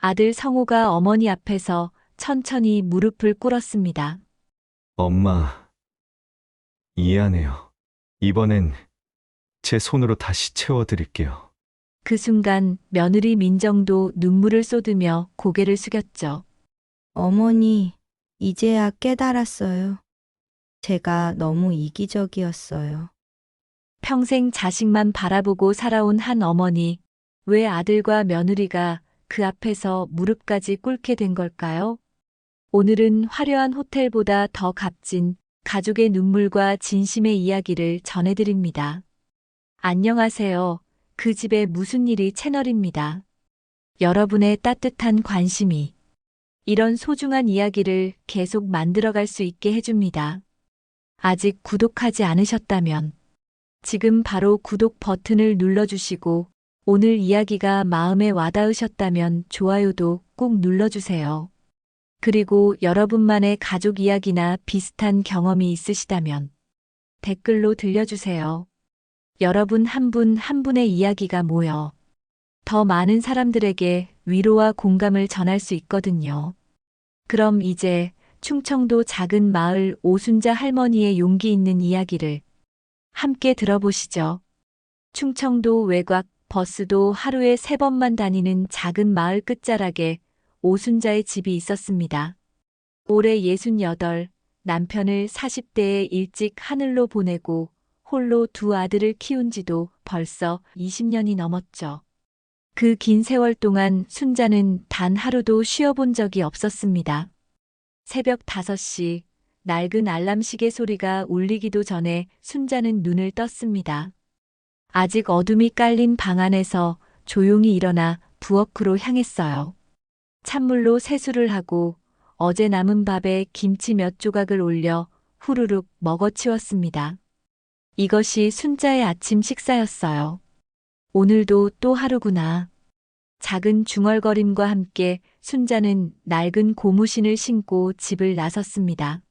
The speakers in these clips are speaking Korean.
아들 성호가 어머니 앞에서 천천히 무릎을 꿇었습니다. 엄마, 이해하네요. 이번엔 제 손으로 다시 채워드릴게요. 그 순간 며느리 민정도 눈물을 쏟으며 고개를 숙였죠. 어머니, 이제야 깨달았어요. 제가 너무 이기적이었어요. 평생 자식만 바라보고 살아온 한 어머니, 왜 아들과 며느리가 그 앞에서 무릎까지 꿇게 된 걸까요? 오늘은 화려한 호텔보다 더 값진 가족의 눈물과 진심의 이야기를 전해드립니다. 안녕하세요. 그 집에 무슨 일이 채널입니다. 여러분의 따뜻한 관심이 이런 소중한 이야기를 계속 만들어갈 수 있게 해줍니다. 아직 구독하지 않으셨다면 지금 바로 구독 버튼을 눌러주시고 오늘 이야기가 마음에 와닿으셨다면 좋아요도 꼭 눌러주세요. 그리고 여러분만의 가족 이야기나 비슷한 경험이 있으시다면 댓글로 들려주세요. 여러분 한 분 한 분의 이야기가 모여 더 많은 사람들에게 위로와 공감을 전할 수 있거든요. 그럼 이제 충청도 작은 마을 오순자 할머니의 용기 있는 이야기를 함께 들어보시죠. 충청도 외곽 버스도 하루에 3번만 다니는 작은 마을 끝자락에 오순자의 집이 있었습니다. 올해 68, 남편을 40대에 일찍 하늘로 보내고 홀로 2 아들을 키운 지도 벌써 20년이 넘었죠. 그 긴 세월 동안 순자는 단 하루도 쉬어본 적이 없었습니다. 새벽 5시, 낡은 알람 시계 소리가 울리기도 전에 순자는 눈을 떴습니다. 아직 어둠이 깔린 방 안에서 조용히 일어나 부엌으로 향했어요. 찬물로 세수를 하고 어제 남은 밥에 김치 몇 조각을 올려 후루룩 먹어치웠습니다. 이것이 순자의 아침 식사였어요. 오늘도 또 하루구나. 작은 중얼거림과 함께 순자는 낡은 고무신을 신고 집을 나섰습니다.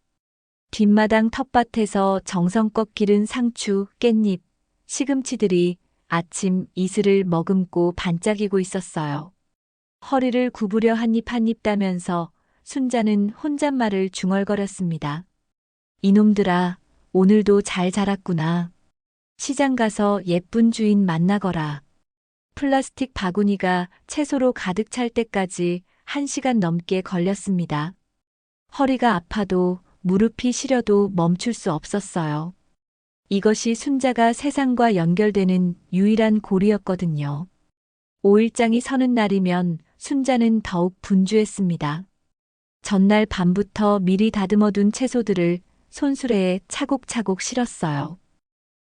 뒷마당 텃밭에서 정성껏 기른 상추, 깻잎, 시금치들이 아침 이슬을 머금고 반짝이고 있었어요. 허리를 구부려 한 입 한 입 따면서 순자는 혼잣말을 중얼거렸습니다. 이놈들아, 오늘도 잘 자랐구나. 시장 가서 예쁜 주인 만나거라. 플라스틱 바구니가 채소로 가득 찰 때까지 1시간 넘게 걸렸습니다. 허리가 아파도 무릎이 시려도 멈출 수 없었어요. 이것이 순자가 세상과 연결되는 유일한 고리였거든요. 5일장이 서는 날이면 순자는 더욱 분주했습니다. 전날 밤부터 미리 다듬어둔 채소들을 손수레에 차곡차곡 실었어요.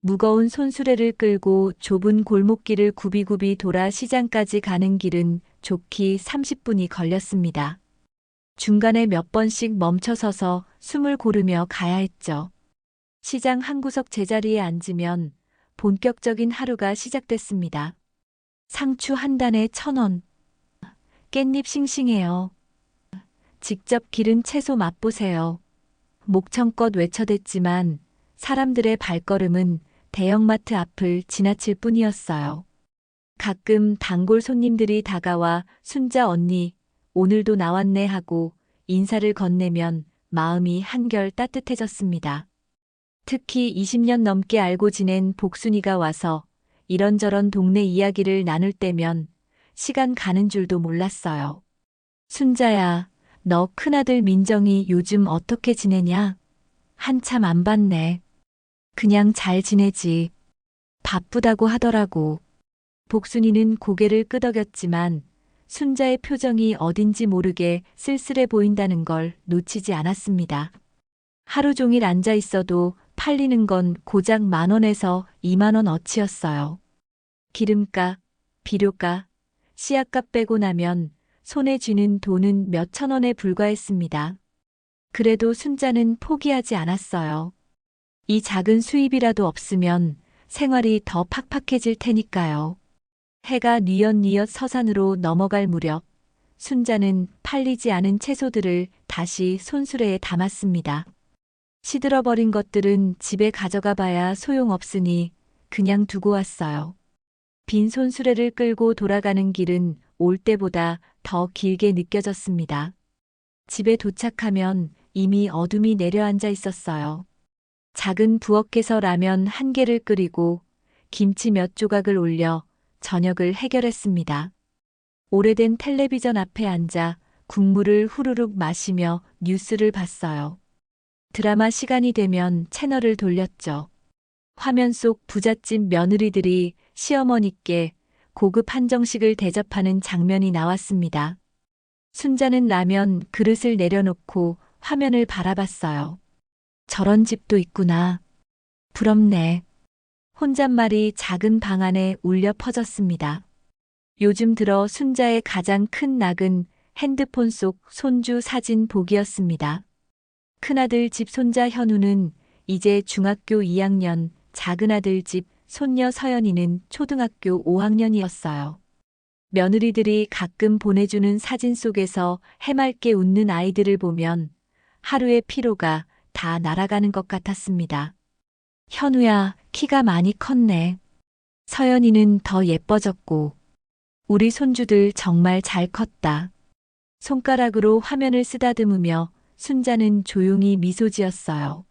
무거운 손수레를 끌고 좁은 골목길을 굽이굽이 돌아 시장까지 가는 길은 좋기 30분이 걸렸습니다. 중간에 몇 번씩 멈춰서서 숨을 고르며 가야 했죠. 시장 한 구석 제자리에 앉으면 본격적인 하루가 시작됐습니다. 상추 한 단에 1,000원. 깻잎 싱싱해요. 직접 기른 채소 맛보세요. 목청껏 외쳐댔지만 사람들의 발걸음은 대형마트 앞을 지나칠 뿐이었어요. 가끔 단골 손님들이 다가와 순자 언니, 오늘도 나왔네 하고 인사를 건네면 마음이 한결 따뜻해졌습니다. 특히 20년 넘게 알고 지낸 복순이가 와서 이런저런 동네 이야기를 나눌 때면 시간 가는 줄도 몰랐어요. 순자야, 너 큰아들 민정이 요즘 어떻게 지내냐? 한참 안 봤네. 그냥 잘 지내지. 바쁘다고 하더라고. 복순이는 고개를 끄덕였지만 순자의 표정이 어딘지 모르게 쓸쓸해 보인다는 걸 놓치지 않았습니다. 하루 종일 앉아 있어도 팔리는 건 고작 10,000원에서 20,000원 어치였어요. 기름값, 비료값, 씨앗값 빼고 나면 손에 쥐는 돈은 몇천 원에 불과했습니다. 그래도 순자는 포기하지 않았어요. 이 작은 수입이라도 없으면 생활이 더 팍팍해질 테니까요. 해가 뉘엿뉘엿 서산으로 넘어갈 무렵 순자는 팔리지 않은 채소들을 다시 손수레에 담았습니다. 시들어버린 것들은 집에 가져가 봐야 소용없으니 그냥 두고 왔어요. 빈 손수레를 끌고 돌아가는 길은 올 때보다 더 길게 느껴졌습니다. 집에 도착하면 이미 어둠이 내려앉아 있었어요. 작은 부엌에서 라면 한 개를 끓이고 김치 몇 조각을 올려 저녁을 해결했습니다. 오래된 텔레비전 앞에 앉아 국물을 후루룩 마시며 뉴스를 봤어요. 드라마 시간이 되면 채널을 돌렸죠. 화면 속 부잣집 며느리들이 시어머니께 고급 한정식을 대접하는 장면이 나왔습니다. 순자는 라면 그릇을 내려놓고 화면을 바라봤어요. 저런 집도 있구나. 부럽네. 혼잣말이 작은 방 안에 울려 퍼졌습니다. 요즘 들어 순자의 가장 큰 낙은 핸드폰 속 손주 사진 보기였습니다. 큰아들 집 손자 현우는 이제 중학교 2학년, 작은아들 집 손녀 서연이는 초등학교 5학년이었어요. 며느리들이 가끔 보내주는 사진 속에서 해맑게 웃는 아이들을 보면 하루의 피로가 다 날아가는 것 같았습니다. 현우야, 키가 많이 컸네. 서연이는 더 예뻐졌고, 우리 손주들 정말 잘 컸다. 손가락으로 화면을 쓰다듬으며 순자는 조용히 미소 지었어요.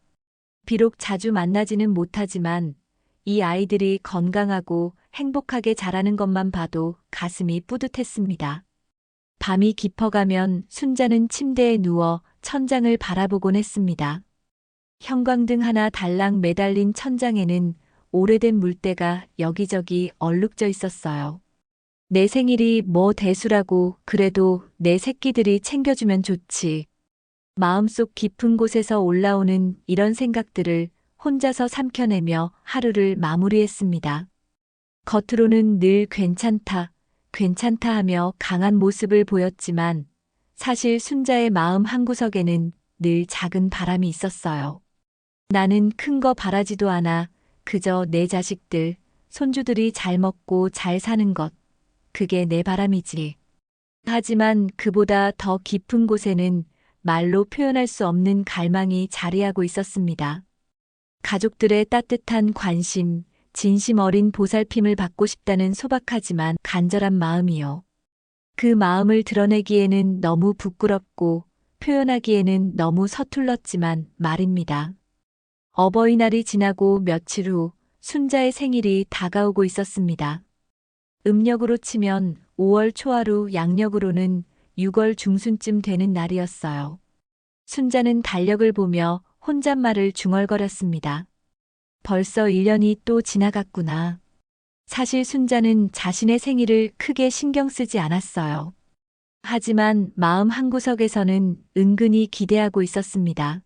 비록 자주 만나지는 못하지만 이 아이들이 건강하고 행복하게 자라는 것만 봐도 가슴이 뿌듯했습니다. 밤이 깊어가면 순자는 침대에 누워 천장을 바라보곤 했습니다. 형광등 하나 달랑 매달린 천장에는 오래된 물때가 여기저기 얼룩져 있었어요. 내 생일이 뭐 대수라고 그래도 내 새끼들이 챙겨주면 좋지. 마음속 깊은 곳에서 올라오는 이런 생각들을 혼자서 삼켜내며 하루를 마무리했습니다. 겉으로는 늘 괜찮다, 괜찮다 하며 강한 모습을 보였지만 사실 순자의 마음 한구석에는 늘 작은 바람이 있었어요. 나는 큰 거 바라지도 않아. 그저 내 자식들, 손주들이 잘 먹고 잘 사는 것. 그게 내 바람이지. 하지만 그보다 더 깊은 곳에는 말로 표현할 수 없는 갈망이 자리하고 있었습니다. 가족들의 따뜻한 관심, 진심 어린 보살핌을 받고 싶다는 소박하지만 간절한 마음이요. 그 마음을 드러내기에는 너무 부끄럽고 표현하기에는 너무 서툴렀지만 말입니다. 어버이날이 지나고 며칠 후 순자의 생일이 다가오고 있었습니다. 음력으로 치면 5월 초하루, 양력으로는 6월 중순쯤 되는 날이었어요. 순자는 달력을 보며 혼잣말을 중얼거렸습니다. 벌써 1년이 또 지나갔구나. 사실 순자는 자신의 생일을 크게 신경 쓰지 않았어요. 하지만 마음 한구석에서는 은근히 기대하고 있었습니다.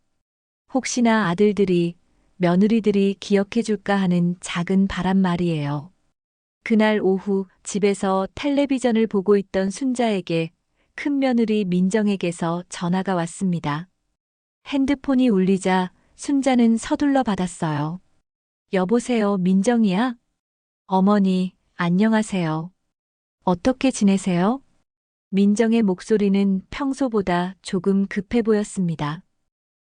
혹시나 아들들이, 며느리들이 기억해줄까 하는 작은 바람 말이에요. 그날 오후 집에서 텔레비전을 보고 있던 순자에게 큰 며느리 민정에게서 전화가 왔습니다. 핸드폰이 울리자 순자는 서둘러 받았어요. 여보세요, 민정이야? 어머니, 안녕하세요. 어떻게 지내세요? 민정의 목소리는 평소보다 조금 급해 보였습니다.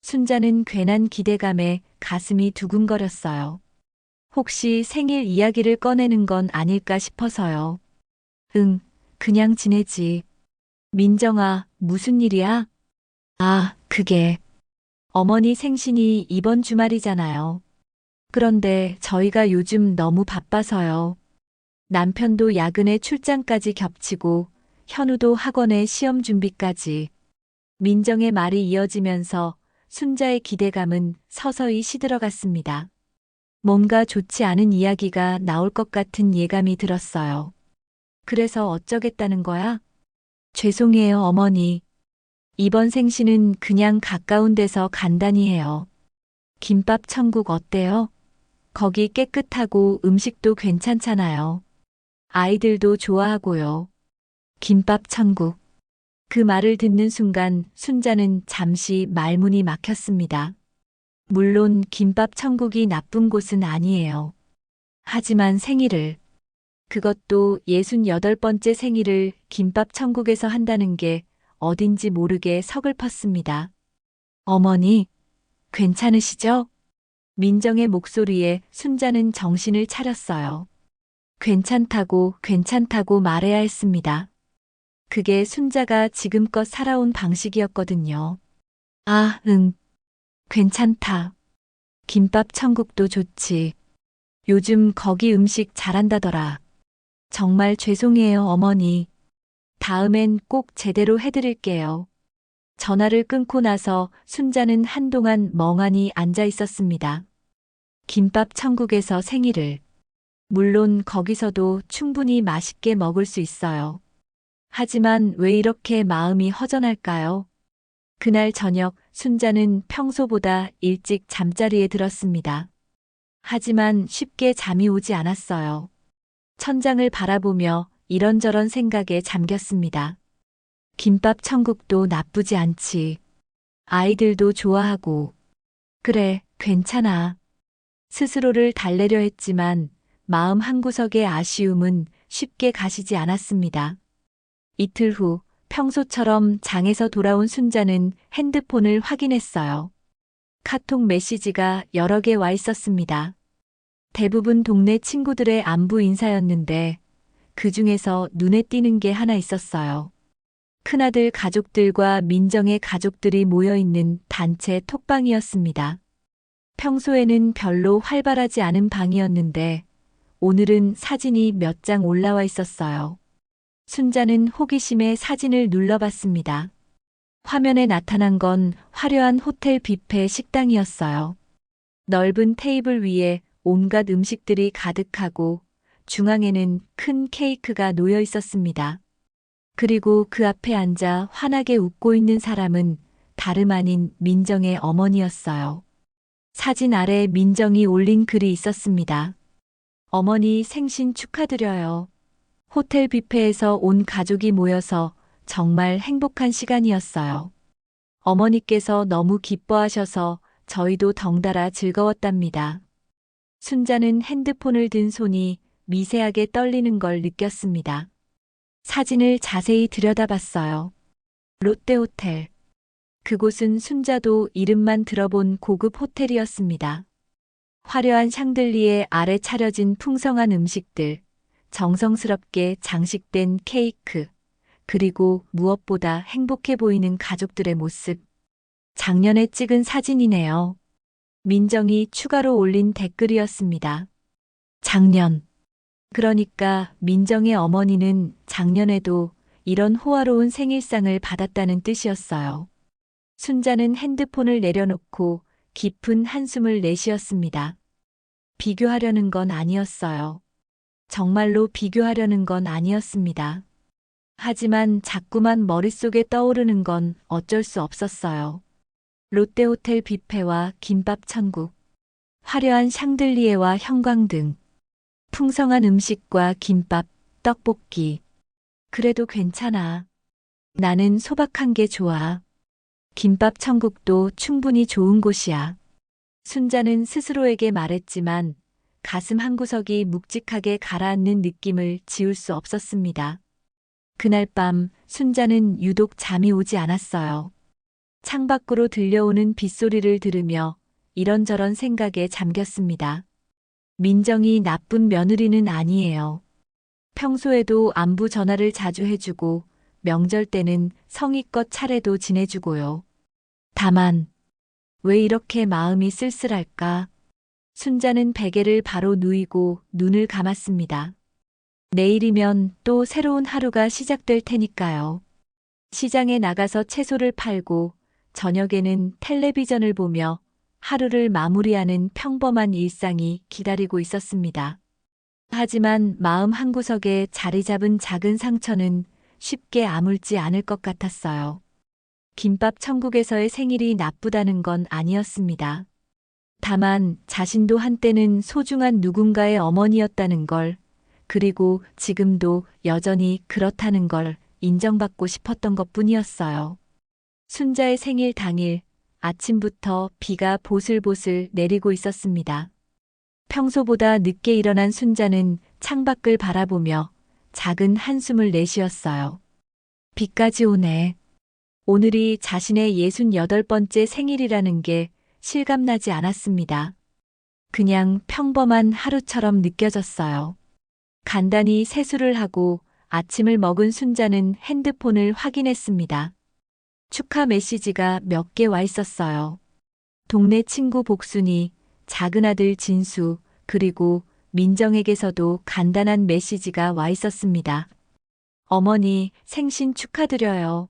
순자는 괜한 기대감에 가슴이 두근거렸어요. 혹시 생일 이야기를 꺼내는 건 아닐까 싶어서요. 응, 그냥 지내지. 민정아, 무슨 일이야? 아, 그게. 어머니 생신이 이번 주말이잖아요. 그런데 저희가 요즘 너무 바빠서요. 남편도 야근에 출장까지 겹치고 현우도 학원에 시험 준비까지. 민정의 말이 이어지면서 순자의 기대감은 서서히 시들어갔습니다. 뭔가 좋지 않은 이야기가 나올 것 같은 예감이 들었어요. 그래서 어쩌겠다는 거야? 죄송해요, 어머니. 이번 생신은 그냥 가까운 데서 간단히 해요. 김밥 천국 어때요? 거기 깨끗하고 음식도 괜찮잖아요. 아이들도 좋아하고요. 김밥 천국. 그 말을 듣는 순간 순자는 잠시 말문이 막혔습니다. 물론 김밥 천국이 나쁜 곳은 아니에요. 하지만 생일을, 그것도 68번째 생일을 김밥 천국에서 한다는 게 어딘지 모르게 서글펐습니다. 어머니, 괜찮으시죠? 민정의 목소리에 순자는 정신을 차렸어요. 괜찮다고 말해야 했습니다. 그게 순자가 지금껏 살아온 방식이었거든요. 아, 응. 괜찮다. 김밥 천국도 좋지. 요즘 거기 음식 잘한다더라. 정말 죄송해요, 어머니. 다음엔 꼭 제대로 해드릴게요. 전화를 끊고 나서 순자는 한동안 멍하니 앉아 있었습니다. 김밥 천국에서 생일을. 물론 거기서도 충분히 맛있게 먹을 수 있어요. 하지만 왜 이렇게 마음이 허전할까요? 그날 저녁 순자는 평소보다 일찍 잠자리에 들었습니다. 하지만 쉽게 잠이 오지 않았어요. 천장을 바라보며 이런저런 생각에 잠겼습니다. 김밥 천국도 나쁘지 않지. 아이들도 좋아하고. 그래, 괜찮아. 스스로를 달래려 했지만 마음 한구석의 아쉬움은 쉽게 가시지 않았습니다. 이틀 후 평소처럼 장에서 돌아온 순자는 핸드폰을 확인했어요. 카톡 메시지가 여러 개 와 있었습니다. 대부분 동네 친구들의 안부 인사였는데 그 중에서 눈에 띄는 게 하나 있었어요. 큰아들 가족들과 민정의 가족들이 모여 있는 단체 톡방이었습니다. 평소에는 별로 활발하지 않은 방이었는데 오늘은 사진이 몇 장 올라와 있었어요. 순자는 호기심에 사진을 눌러봤습니다. 화면에 나타난 건 화려한 호텔 뷔페 식당이었어요. 넓은 테이블 위에 온갖 음식들이 가득하고 중앙에는 큰 케이크가 놓여 있었습니다. 그리고 그 앞에 앉아 환하게 웃고 있는 사람은 다름 아닌 민정의 어머니였어요. 사진 아래 민정이 올린 글이 있었습니다. 어머니 생신 축하드려요. 호텔 뷔페에서 온 가족이 모여서 정말 행복한 시간이었어요. 어머니께서 너무 기뻐하셔서 저희도 덩달아 즐거웠답니다. 순자는 핸드폰을 든 손이 미세하게 떨리는 걸 느꼈습니다. 사진을 자세히 들여다봤어요. 롯데호텔. 그곳은 순자도 이름만 들어본 고급 호텔이었습니다. 화려한 샹들리에 아래 차려진 풍성한 음식들, 정성스럽게 장식된 케이크, 그리고 무엇보다 행복해 보이는 가족들의 모습. 작년에 찍은 사진이네요. 민정이 추가로 올린 댓글이었습니다. 작년. 그러니까 민정의 어머니는 작년에도 이런 호화로운 생일상을 받았다는 뜻이었어요. 순자는 핸드폰을 내려놓고 깊은 한숨을 내쉬었습니다. 비교하려는 건 아니었어요. 정말로 비교하려는 건 아니었습니다. 하지만 자꾸만 머릿속에 떠오르는 건 어쩔 수 없었어요. 롯데호텔 뷔페와 김밥 천국, 화려한 샹들리에와 형광등, 풍성한 음식과 김밥, 떡볶이. 그래도 괜찮아. 나는 소박한 게 좋아. 김밥 천국도 충분히 좋은 곳이야. 순자는 스스로에게 말했지만 가슴 한구석이 묵직하게 가라앉는 느낌을 지울 수 없었습니다. 그날 밤 순자는 유독 잠이 오지 않았어요. 창밖으로 들려오는 빗소리를 들으며 이런저런 생각에 잠겼습니다. 민정이 나쁜 며느리는 아니에요. 평소에도 안부 전화를 자주 해주고 명절 때는 성의껏 차례도 지내주고요. 다만 왜 이렇게 마음이 쓸쓸할까? 순자는 베개를 바로 누이고 눈을 감았습니다. 내일이면 또 새로운 하루가 시작될 테니까요. 시장에 나가서 채소를 팔고 저녁에는 텔레비전을 보며 하루를 마무리하는 평범한 일상이 기다리고 있었습니다. 하지만 마음 한구석에 자리 잡은 작은 상처는 쉽게 아물지 않을 것 같았어요. 김밥 천국에서의 생일이 나쁘다는 건 아니었습니다. 다만 자신도 한때는 소중한 누군가의 어머니였다는 걸, 그리고 지금도 여전히 그렇다는 걸 인정받고 싶었던 것뿐이었어요. 순자의 생일 당일 아침부터 비가 보슬보슬 내리고 있었습니다. 평소보다 늦게 일어난 순자는 창밖을 바라보며 작은 한숨을 내쉬었어요. 비까지 오네. 오늘이 자신의 68번째 생일이라는 게 실감나지 않았습니다. 그냥 평범한 하루처럼 느껴졌어요. 간단히 세수를 하고 아침을 먹은 순자는 핸드폰을 확인했습니다. 축하 메시지가 몇 개 와 있었어요. 동네 친구 복순이, 작은 아들 진수, 그리고 민정에게서도 간단한 메시지가 와 있었습니다. 어머니, 생신 축하드려요.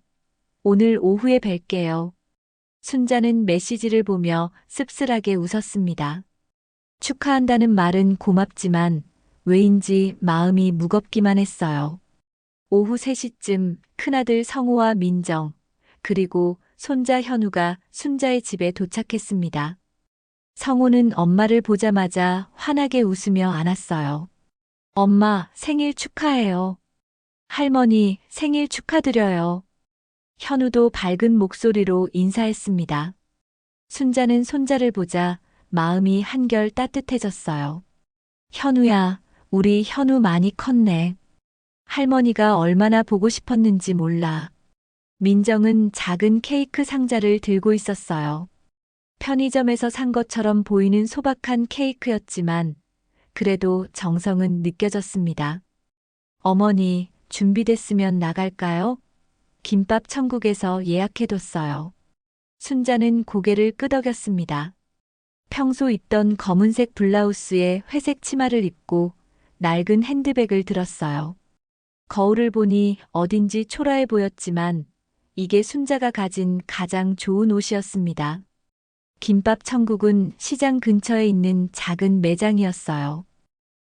오늘 오후에 뵐게요. 순자는 메시지를 보며 씁쓸하게 웃었습니다. 축하한다는 말은 고맙지만 왜인지 마음이 무겁기만 했어요. 오후 3시쯤 큰아들 성우와 민정, 그리고 손자 현우가 순자의 집에 도착했습니다. 성우는 엄마를 보자마자 환하게 웃으며 안았어요. 엄마, 생일 축하해요. 할머니, 생일 축하드려요. 현우도 밝은 목소리로 인사했습니다. 순자는 손자를 보자 마음이 한결 따뜻해졌어요. 현우야, 우리 현우 많이 컸네. 할머니가 얼마나 보고 싶었는지 몰라. 민정은 작은 케이크 상자를 들고 있었어요. 편의점에서 산 것처럼 보이는 소박한 케이크였지만 그래도 정성은 느껴졌습니다. 어머니, 준비됐으면 나갈까요? 김밥 천국에서 예약해뒀어요. 순자는 고개를 끄덕였습니다. 평소 입던 검은색 블라우스에 회색 치마를 입고 낡은 핸드백을 들었어요. 거울을 보니 어딘지 초라해 보였지만 이게 순자가 가진 가장 좋은 옷이었습니다. 김밥 천국은 시장 근처에 있는 작은 매장이었어요.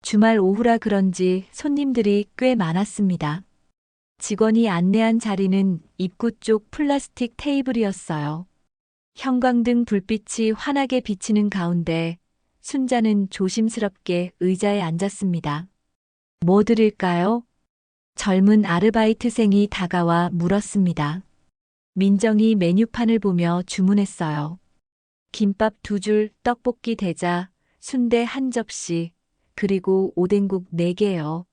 주말 오후라 그런지 손님들이 꽤 많았습니다. 직원이 안내한 자리는 입구 쪽 플라스틱 테이블이었어요. 형광등 불빛이 환하게 비치는 가운데 순자는 조심스럽게 의자에 앉았습니다. 뭐 드릴까요? 젊은 아르바이트생이 다가와 물었습니다. 민정이 메뉴판을 보며 주문했어요. 김밥 2줄, 떡볶이 대자, 순대 1접시, 그리고 오뎅국 4개요.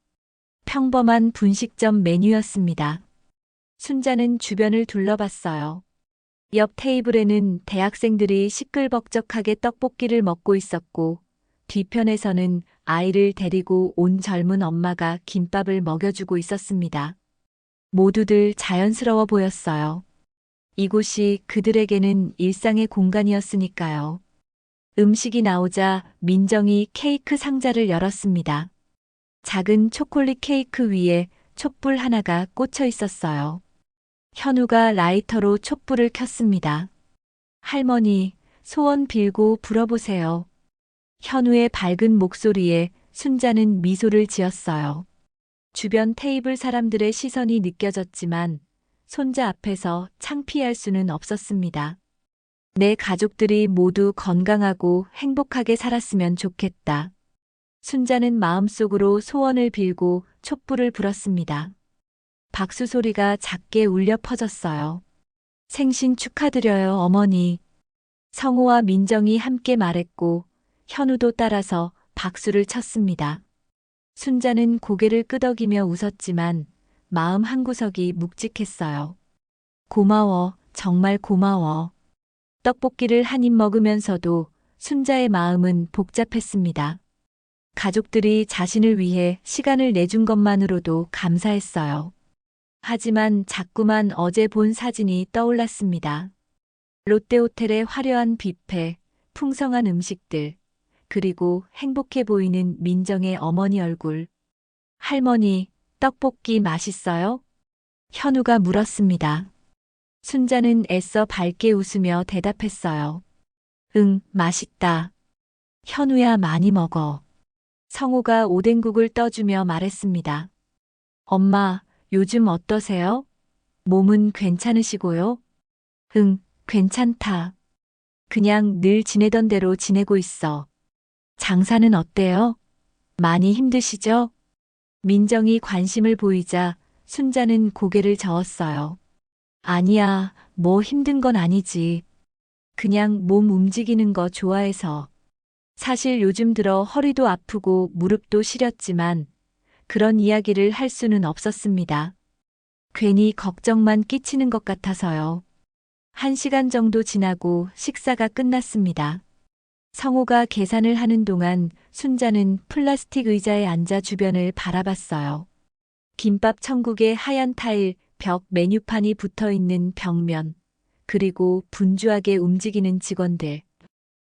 평범한 분식점 메뉴였습니다. 순자는 주변을 둘러봤어요. 옆 테이블에는 대학생들이 시끌벅적하게 떡볶이를 먹고 있었고, 뒤편에서는 아이를 데리고 온 젊은 엄마가 김밥을 먹여주고 있었습니다. 모두들 자연스러워 보였어요. 이곳이 그들에게는 일상의 공간이었으니까요. 음식이 나오자 민정이 케이크 상자를 열었습니다. 작은 초콜릿 케이크 위에 촛불 하나가 꽂혀 있었어요. 현우가 라이터로 촛불을 켰습니다. 할머니, 소원 빌고 불어보세요. 현우의 밝은 목소리에 순자는 미소를 지었어요. 주변 테이블 사람들의 시선이 느껴졌지만 손자 앞에서 창피할 수는 없었습니다. 내 가족들이 모두 건강하고 행복하게 살았으면 좋겠다. 순자는 마음속으로 소원을 빌고 촛불을 불었습니다. 박수 소리가 작게 울려 퍼졌어요. 생신 축하드려요, 어머니. 성우와 민정이 함께 말했고 현우도 따라서 박수를 쳤습니다. 순자는 고개를 끄덕이며 웃었지만 마음 한구석이 묵직했어요. 고마워, 정말 고마워. 떡볶이를 한 입 먹으면서도 순자의 마음은 복잡했습니다. 가족들이 자신을 위해 시간을 내준 것만으로도 감사했어요. 하지만 자꾸만 어제 본 사진이 떠올랐습니다. 롯데호텔의 화려한 뷔페, 풍성한 음식들, 그리고 행복해 보이는 민정의 어머니 얼굴. 할머니, 떡볶이 맛있어요? 현우가 물었습니다. 순자는 애써 밝게 웃으며 대답했어요. 응, 맛있다. 현우야, 많이 먹어. 성우가 오뎅국을 떠주며 말했습니다. 엄마, 요즘 어떠세요? 몸은 괜찮으시고요? 응, 괜찮다. 그냥 늘 지내던 대로 지내고 있어. 장사는 어때요? 많이 힘드시죠? 민정이 관심을 보이자 순자는 고개를 저었어요. 아니야, 뭐 힘든 건 아니지. 그냥 몸 움직이는 거 좋아해서. 사실 요즘 들어 허리도 아프고 무릎도 시렸지만 그런 이야기를 할 수는 없었습니다. 괜히 걱정만 끼치는 것 같아서요. 1시간 정도 지나고 식사가 끝났습니다. 성우가 계산을 하는 동안 순자는 플라스틱 의자에 앉아 주변을 바라봤어요. 김밥 천국의 하얀 타일, 벽 메뉴판이 붙어 있는 벽면, 그리고 분주하게 움직이는 직원들.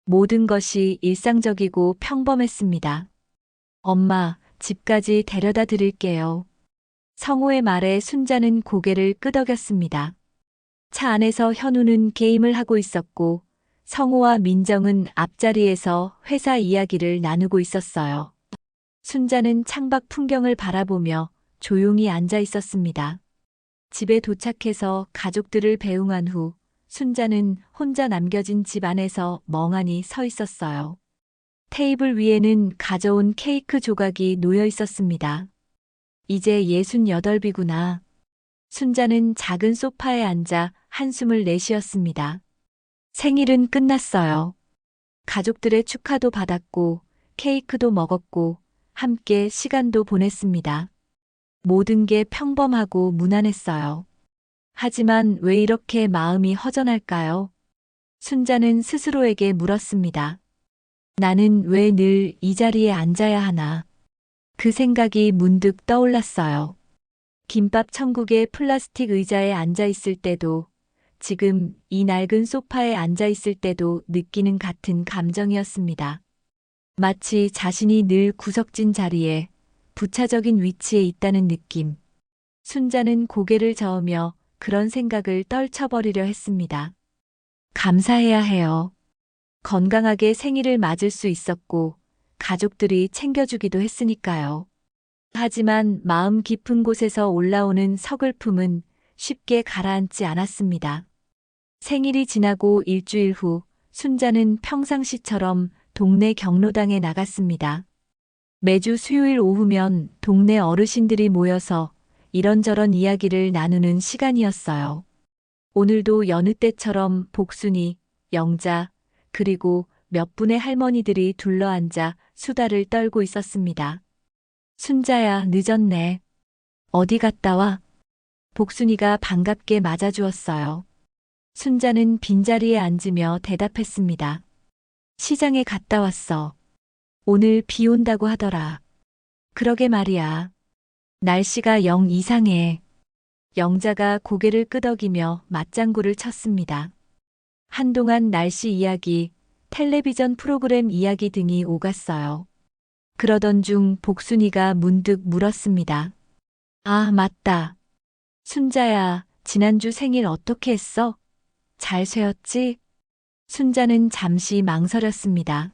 모든 것이 일상적이고 평범했습니다. 엄마, 집까지 데려다 드릴게요. 성호의 말에 순자는 고개를 끄덕였습니다. 차 안에서 현우는 게임을 하고 있었고, 성호와 민정은 앞자리에서 회사 이야기를 나누고 있었어요. 순자는 창밖 풍경을 바라보며 조용히 앉아 있었습니다. 집에 도착해서 가족들을 배웅한 후 순자는 혼자 남겨진 집 안에서 멍하니 서 있었어요. 테이블 위에는 가져온 케이크 조각이 놓여 있었습니다. 이제 68이구나. 순자는 작은 소파에 앉아 한숨을 내쉬었습니다. 생일은 끝났어요. 가족들의 축하도 받았고, 케이크도 먹었고, 함께 시간도 보냈습니다. 모든 게 평범하고 무난했어요. 하지만 왜 이렇게 마음이 허전할까요? 순자는 스스로에게 물었습니다. 나는 왜 늘 이 자리에 앉아야 하나? 그 생각이 문득 떠올랐어요. 김밥 천국의 플라스틱 의자에 앉아 있을 때도, 지금 이 낡은 소파에 앉아 있을 때도 느끼는 같은 감정이었습니다. 마치 자신이 늘 구석진 자리에, 부차적인 위치에 있다는 느낌. 순자는 고개를 저으며 그런 생각을 떨쳐버리려 했습니다. 감사해야 해요. 건강하게 생일을 맞을 수 있었고, 가족들이 챙겨주기도 했으니까요. 하지만 마음 깊은 곳에서 올라오는 서글픔은 쉽게 가라앉지 않았습니다. 생일이 지나고 일주일 후, 순자는 평상시처럼 동네 경로당에 나갔습니다. 매주 수요일 오후면 동네 어르신들이 모여서 이런저런 이야기를 나누는 시간이었어요. 오늘도 여느 때처럼 복순이, 영자, 그리고 몇 분의 할머니들이 둘러앉아 수다를 떨고 있었습니다. 순자야, 늦었네. 어디 갔다 와? 복순이가 반갑게 맞아주었어요. 순자는 빈자리에 앉으며 대답했습니다. 시장에 갔다 왔어. 오늘 비 온다고 하더라. 그러게 말이야. 날씨가 영 이상해. 영자가 고개를 끄덕이며 맞장구를 쳤습니다. 한동안 날씨 이야기, 텔레비전 프로그램 이야기 등이 오갔어요. 그러던 중 복순이가 문득 물었습니다. 아, 맞다. 순자야, 지난주 생일 어떻게 했어? 잘 쇠었지? 순자는 잠시 망설였습니다.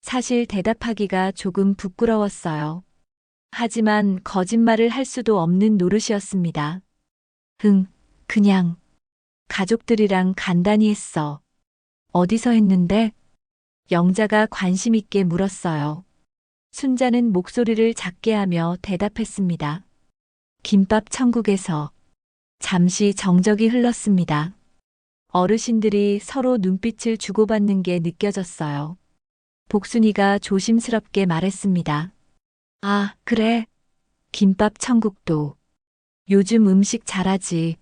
사실 대답하기가 조금 부끄러웠어요. 하지만 거짓말을 할 수도 없는 노릇이었습니다. 그냥 가족들이랑 간단히 했어. 어디서 했는데? 영자가 관심 있게 물었어요. 순자는 목소리를 작게 하며 대답했습니다. 김밥 천국에서. 잠시 정적이 흘렀습니다. 어르신들이 서로 눈빛을 주고받는 게 느껴졌어요. 복순이가 조심스럽게 말했습니다. 아, 그래. 김밥 천국도. 요즘 음식 잘하지.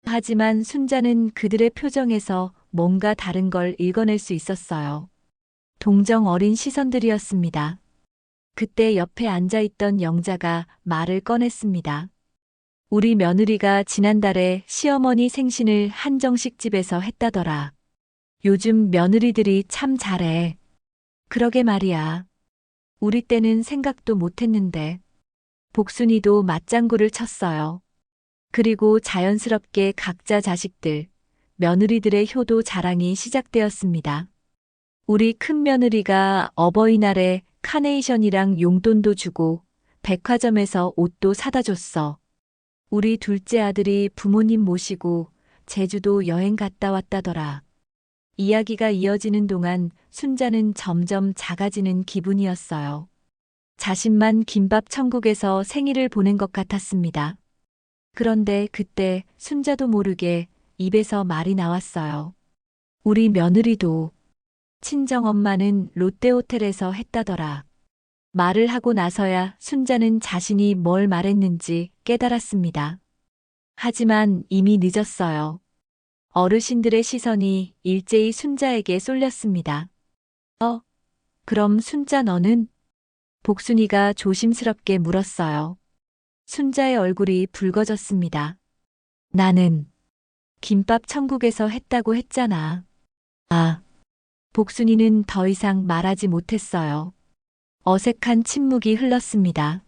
하지만 순자는 그들의 표정에서 뭔가 다른 걸 읽어낼 수 있었어요. 동정 어린 시선들이었습니다. 그때 옆에 앉아있던 영자가 말을 꺼냈습니다. 우리 며느리가 지난달에 시어머니 생신을 한정식집에서 했다더라. 요즘 며느리들이 참 잘해. 그러게 말이야. 우리 때는 생각도 못했는데. 복순이도 맞장구를 쳤어요. 그리고 자연스럽게 각자 자식들, 며느리들의 효도 자랑이 시작되었습니다. 우리 큰며느리가 어버이날에 카네이션이랑 용돈도 주고 백화점에서 옷도 사다 줬어. 우리 둘째 아들이 부모님 모시고 제주도 여행 갔다 왔다더라. 이야기가 이어지는 동안 순자는 점점 작아지는 기분이었어요. 자신만 김밥 천국에서 생일을 보낸 것 같았습니다. 그런데 그때 순자도 모르게 입에서 말이 나왔어요. 우리 며느리도 친정엄마는 롯데호텔에서 했다더라. 말을 하고 나서야 순자는 자신이 뭘 말했는지 깨달았습니다. 하지만 이미 늦었어요. 어르신들의 시선이 일제히 순자에게 쏠렸습니다. 그럼 순자 너는? 복순이가 조심스럽게 물었어요. 순자의 얼굴이 붉어졌습니다. 나는 김밥 천국에서 했다고 했잖아. 아, 복순이는 더 이상 말하지 못했어요. 어색한 침묵이 흘렀습니다.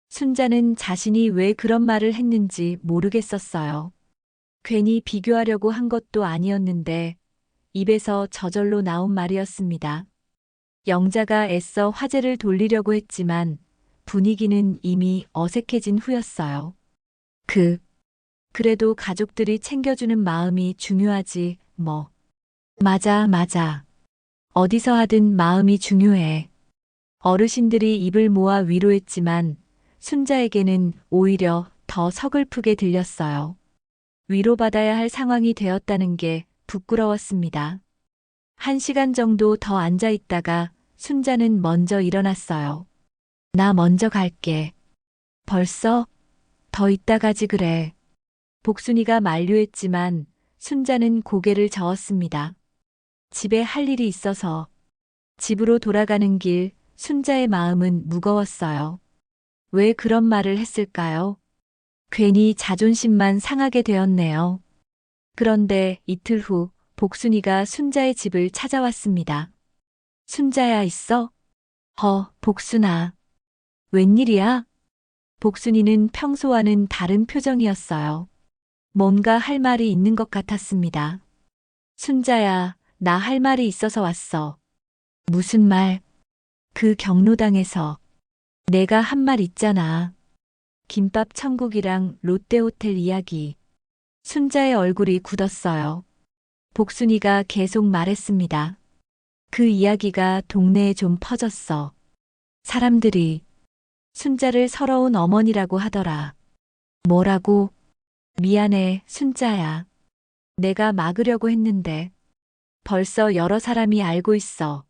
순자는 자신이 왜 그런 말을 했는지 모르겠었어요. 괜히 비교하려고 한 것도 아니었는데 입에서 저절로 나온 말이었습니다. 영자가 애써 화제를 돌리려고 했지만 분위기는 이미 어색해진 후였어요. 그래도 가족들이 챙겨주는 마음이 중요하지, 뭐. 맞아, 맞아. 어디서 하든 마음이 중요해. 어르신들이 입을 모아 위로했지만 순자에게는 오히려 더 서글프게 들렸어요. 위로받아야 할 상황이 되었다는 게 부끄러웠습니다. 1시간 정도 더 앉아 있다가 순자는 먼저 일어났어요. 나 먼저 갈게. 벌써? 더 이따 가지 그래. 복순이가 만류했지만 순자는 고개를 저었습니다. 집에 할 일이 있어서. 집으로 돌아가는 길 순자의 마음은 무거웠어요. 왜 그런 말을 했을까요? 괜히 자존심만 상하게 되었네요. 그런데 이틀 후 복순이가 순자의 집을 찾아왔습니다. 순자야 있어? 복순아. 웬일이야? 복순이는 평소와는 다른 표정이었어요. 뭔가 할 말이 있는 것 같았습니다. 순자야, 나 할 말이 있어서 왔어. 무슨 말? 그 경로당에서. 내가 한 말 있잖아. 김밥 천국이랑 롯데호텔 이야기. 순자의 얼굴이 굳었어요. 복순이가 계속 말했습니다. 그 이야기가 동네에 좀 퍼졌어. 사람들이 순자를 서러운 어머니라고 하더라. 뭐라고? 미안해, 순자야. 내가 막으려고 했는데 벌써 여러 사람이 알고 있어.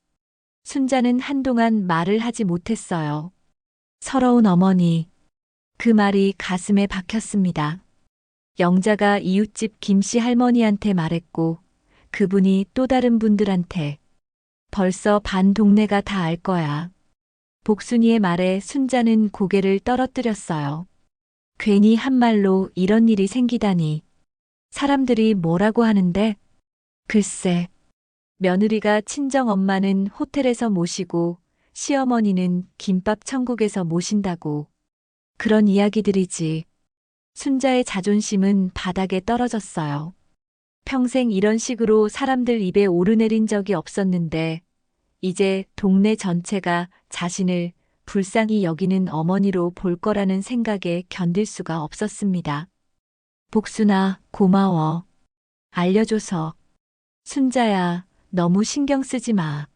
순자는 한동안 말을 하지 못했어요. 서러운 어머니. 그 말이 가슴에 박혔습니다. 영자가 이웃집 김씨 할머니한테 말했고 그분이 또 다른 분들한테. 벌써 반 동네가 다 알 거야. 복순이의 말에 순자는 고개를 떨어뜨렸어요. 괜히 한 말로 이런 일이 생기다니. 사람들이 뭐라고 하는데? 글쎄, 며느리가 친정엄마는 호텔에서 모시고 시어머니는 김밥 천국에서 모신다고. 그런 이야기들이지. 순자의 자존심은 바닥에 떨어졌어요. 평생 이런 식으로 사람들 입에 오르내린 적이 없었는데 이제 동네 전체가 자신을 불쌍히 여기는 어머니로 볼 거라는 생각에 견딜 수가 없었습니다. 복순아, 고마워. 알려줘서. 순자야, 너무 신경 쓰지 마.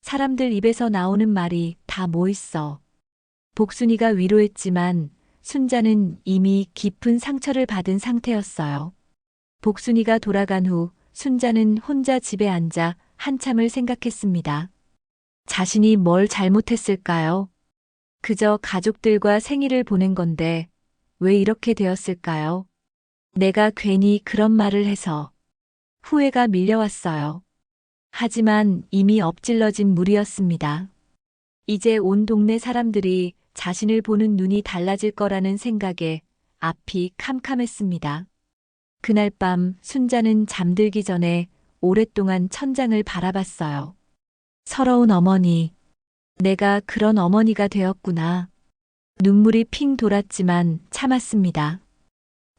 사람들 입에서 나오는 말이 다 뭐 있어. 복순이가 위로했지만 순자는 이미 깊은 상처를 받은 상태였어요. 복순이가 돌아간 후 순자는 혼자 집에 앉아 한참을 생각했습니다. 자신이 뭘 잘못했을까요? 그저 가족들과 생일을 보낸 건데 왜 이렇게 되었을까요? 내가 괜히 그런 말을 해서 후회가 밀려왔어요. 하지만 이미 엎질러진 물이었습니다. 이제 온 동네 사람들이 자신을 보는 눈이 달라질 거라는 생각에 앞이 캄캄했습니다. 그날 밤 순자는 잠들기 전에 오랫동안 천장을 바라봤어요. 서러운 어머니. 내가 그런 어머니가 되었구나. 눈물이 핑 돌았지만 참았습니다.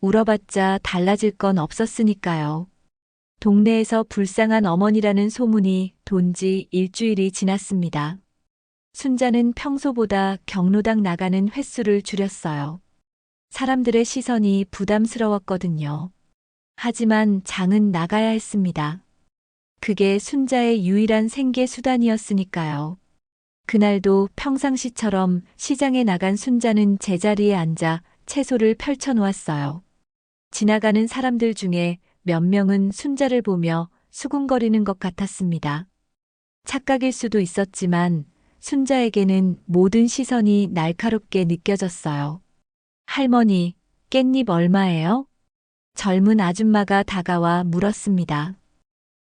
울어봤자 달라질 건 없었으니까요. 동네에서 불쌍한 어머니라는 소문이 돈지 일주일이 지났습니다. 순자는 평소보다 경로당 나가는 횟수를 줄였어요. 사람들의 시선이 부담스러웠거든요. 하지만 장은 나가야 했습니다. 그게 순자의 유일한 생계 수단이었으니까요. 그날도 평상시처럼 시장에 나간 순자는 제자리에 앉아 채소를 펼쳐놓았어요. 지나가는 사람들 중에 몇 명은 순자를 보며 수군거리는 것 같았습니다. 착각일 수도 있었지만 순자에게는 모든 시선이 날카롭게 느껴졌어요. 할머니, 깻잎 얼마예요? 젊은 아줌마가 다가와 물었습니다.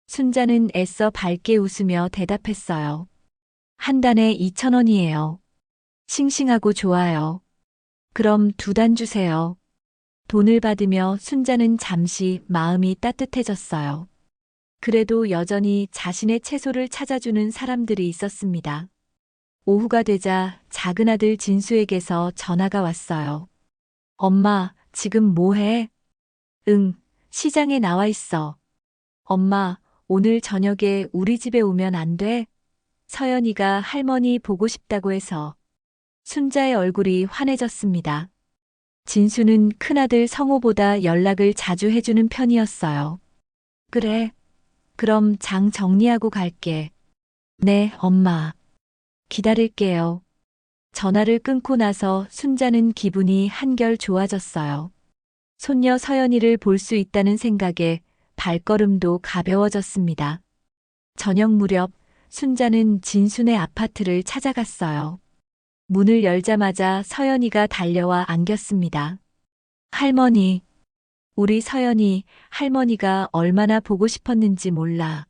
순자는 애써 밝게 웃으며 대답했어요. 한 단에 2,000원이에요. 싱싱하고 좋아요. 그럼 2단 주세요. 돈을 받으며 순자는 잠시 마음이 따뜻해졌어요. 그래도 여전히 자신의 채소를 찾아주는 사람들이 있었습니다. 오후가 되자 작은 아들 진수에게서 전화가 왔어요. 엄마, 지금 뭐 해? 응, 시장에 나와 있어. 엄마, 오늘 저녁에 우리 집에 오면 안 돼? 서연이가 할머니 보고 싶다고 해서. 순자의 얼굴이 환해졌습니다. 진수는 큰아들 성호보다 연락을 자주 해주는 편이었어요. 그래. 그럼 장 정리하고 갈게. 네, 엄마. 기다릴게요. 전화를 끊고 나서 순자는 기분이 한결 좋아졌어요. 손녀 서연이를 볼 수 있다는 생각에 발걸음도 가벼워졌습니다. 저녁 무렵 순자는 진순의 아파트를 찾아갔어요. 문을 열자마자 서연이가 달려와 안겼습니다. 할머니, 우리 서연이 할머니가 얼마나 보고 싶었는지 몰라.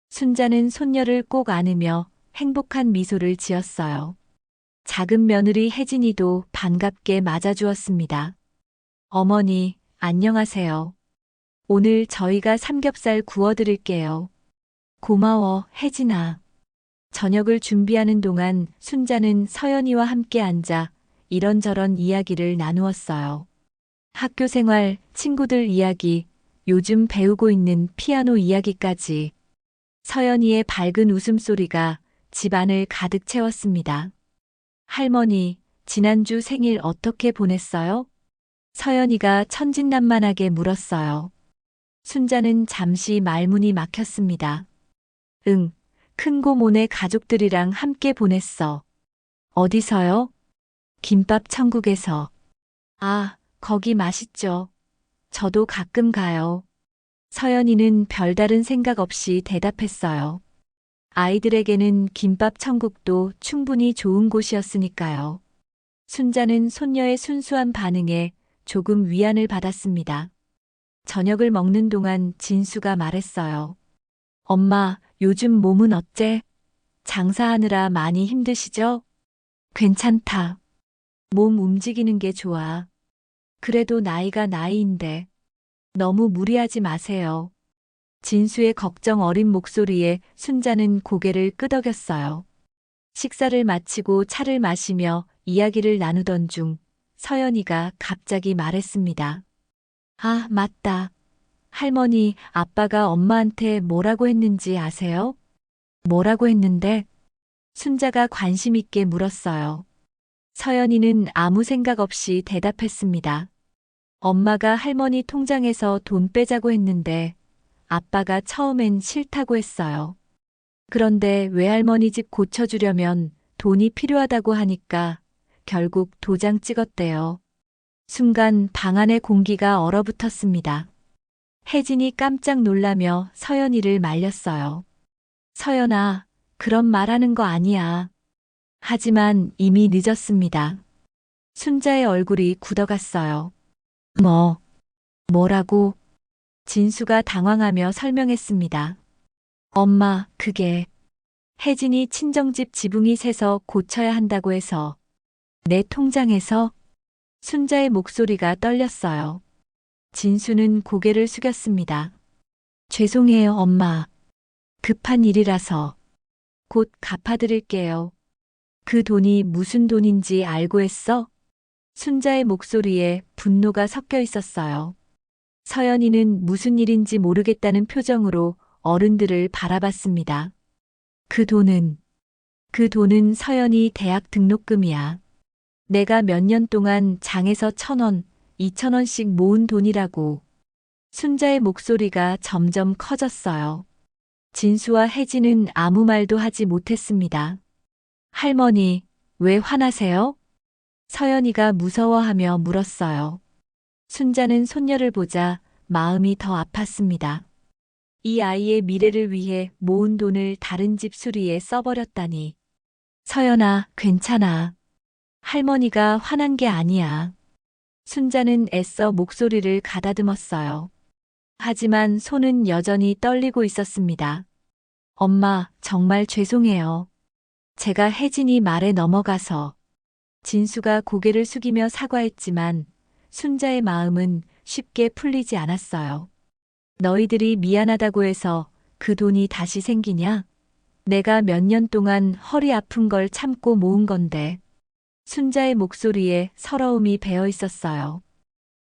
순자는 손녀를 꼭 안으며 행복한 미소를 지었어요. 작은 며느리 혜진이도 반갑게 맞아주었습니다. 어머니, 안녕하세요. 오늘 저희가 삼겹살 구워드릴게요. 고마워, 혜진아. 저녁을 준비하는 동안 순자는 서연이와 함께 앉아 이런저런 이야기를 나누었어요. 학교 생활, 친구들 이야기, 요즘 배우고 있는 피아노 이야기까지. 서연이의 밝은 웃음소리가 집안을 가득 채웠습니다. 할머니, 지난주 생일 어떻게 보냈어요? 서연이가 천진난만하게 물었어요. 순자는 잠시 말문이 막혔습니다. 응, 큰고모네 가족들이랑 함께 보냈어. 어디서요? 김밥 천국에서. 아, 거기 맛있죠. 저도 가끔 가요. 서연이는 별다른 생각 없이 대답했어요. 아이들에게는 김밥 천국도 충분히 좋은 곳이었으니까요. 순자는 손녀의 순수한 반응에 조금 위안을 받았습니다. 저녁을 먹는 동안 진수가 말했어요. 엄마, 요즘 몸은 어째? 장사하느라 많이 힘드시죠? 괜찮다. 몸 움직이는 게 좋아. 그래도 나이가 나이인데 너무 무리하지 마세요. 진수의 걱정 어린 목소리에 순자는 고개를 끄덕였어요. 식사를 마치고 차를 마시며 이야기를 나누던 중 서연이가 갑자기 말했습니다. 아, 맞다. 할머니, 아빠가 엄마한테 뭐라고 했는지 아세요? 뭐라고 했는데? 순자가 관심 있게 물었어요. 서연이는 아무 생각 없이 대답했습니다. 엄마가 할머니 통장에서 돈 빼자고 했는데 아빠가 처음엔 싫다고 했어요. 그런데 외할머니 집 고쳐주려면 돈이 필요하다고 하니까 결국 도장 찍었대요. 순간 방 안의 공기가 얼어붙었습니다. 혜진이 깜짝 놀라며 서연이를 말렸어요. 서연아, 그런 말하는 거 아니야. 하지만 이미 늦었습니다. 순자의 얼굴이 굳어갔어요. 뭐라고? 진수가 당황하며 설명했습니다. 엄마, 그게 혜진이 친정집 지붕이 새서 고쳐야 한다고 해서 내 통장에서. 순자의 목소리가 떨렸어요. 진수는 고개를 숙였습니다. 죄송해요, 엄마. 급한 일이라서. 곧 갚아드릴게요. 그 돈이 무슨 돈인지 알고 했어? 순자의 목소리에 분노가 섞여 있었어요. 서연이는 무슨 일인지 모르겠다는 표정으로 어른들을 바라봤습니다. 그 돈은 서연이 대학 등록금이야. 내가 몇 년 동안 장에서 1,000원, 2,000원씩 모은 돈이라고. 순자의 목소리가 점점 커졌어요. 진수와 혜진은 아무 말도 하지 못했습니다. 할머니, 왜 화나세요? 서연이가 무서워하며 물었어요. 순자는 손녀를 보자 마음이 더 아팠습니다. 이 아이의 미래를 위해 모은 돈을 다른 집 수리에 써버렸다니. 서연아, 괜찮아. 할머니가 화난 게 아니야. 순자는 애써 목소리를 가다듬었어요. 하지만 손은 여전히 떨리고 있었습니다. 엄마, 정말 죄송해요. 제가 혜진이 말에 넘어가서. 진수가 고개를 숙이며 사과했지만 순자의 마음은 쉽게 풀리지 않았어요. 너희들이 미안하다고 해서 그 돈이 다시 생기냐? 내가 몇 년 동안 허리 아픈 걸 참고 모은 건데. 순자의 목소리에 서러움이 배어 있었어요.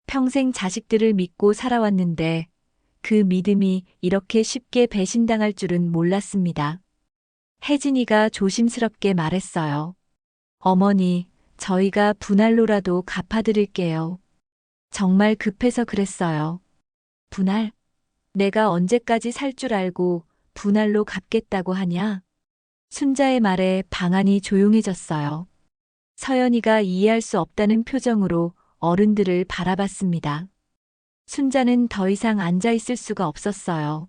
평생 자식들을 믿고 살아왔는데 그 믿음이 이렇게 쉽게 배신당할 줄은 몰랐습니다. 혜진이가 조심스럽게 말했어요. 어머니, 저희가 분할로라도 갚아드릴게요. 정말 급해서 그랬어요. 분할? 내가 언제까지 살 줄 알고 분할로 갚겠다고 하냐? 순자의 말에 방안이 조용해졌어요. 서연이가 이해할 수 없다는 표정으로 어른들을 바라봤습니다. 순자는 더 이상 앉아 있을 수가 없었어요.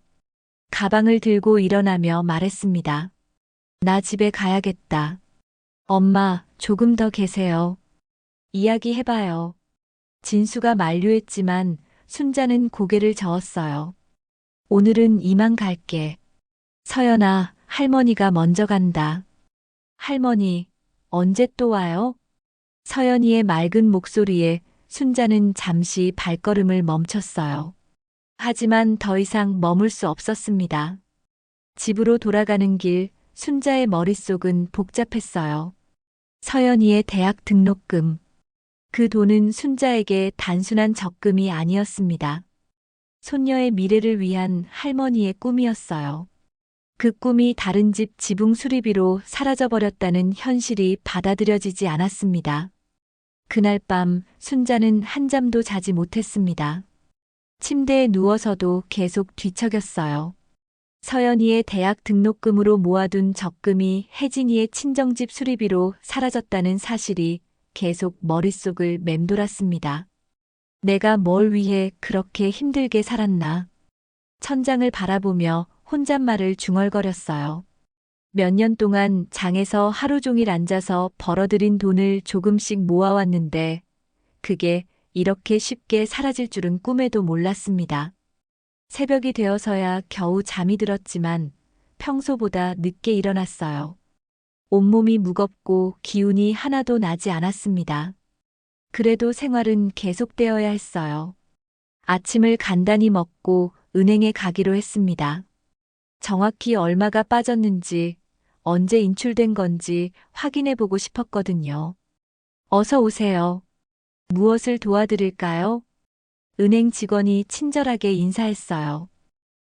가방을 들고 일어나며 말했습니다. 나 집에 가야겠다. 엄마, 조금 더 계세요. 이야기해봐요. 진수가 만류했지만 순자는 고개를 저었어요. 오늘은 이만 갈게. 서연아, 할머니가 먼저 간다. 할머니, 언제 또 와요? 서연이의 맑은 목소리에 순자는 잠시 발걸음을 멈췄어요. 하지만 더 이상 머물 수 없었습니다. 집으로 돌아가는 길, 순자의 머릿속은 복잡했어요. 서연이의 대학 등록금. 그 돈은 순자에게 단순한 적금이 아니었습니다. 손녀의 미래를 위한 할머니의 꿈이었어요. 그 꿈이 다른 집 지붕 수리비로 사라져버렸다는 현실이 받아들여지지 않았습니다. 그날 밤 순자는 한잠도 자지 못했습니다. 침대에 누워서도 계속 뒤척였어요. 서연이의 대학 등록금으로 모아둔 적금이 혜진이의 친정집 수리비로 사라졌다는 사실이 계속 머릿속을 맴돌았습니다. 내가 뭘 위해 그렇게 힘들게 살았나? 천장을 바라보며 혼잣말을 중얼거렸어요. 몇 년 동안 장에서 하루 종일 앉아서 벌어들인 돈을 조금씩 모아왔는데 그게 이렇게 쉽게 사라질 줄은 꿈에도 몰랐습니다. 새벽이 되어서야 겨우 잠이 들었지만 평소보다 늦게 일어났어요. 온몸이 무겁고 기운이 하나도 나지 않았습니다. 그래도 생활은 계속되어야 했어요. 아침을 간단히 먹고 은행에 가기로 했습니다. 정확히 얼마가 빠졌는지, 언제 인출된 건지 확인해 보고 싶었거든요. 어서 오세요. 무엇을 도와드릴까요? 은행 직원이 친절하게 인사했어요.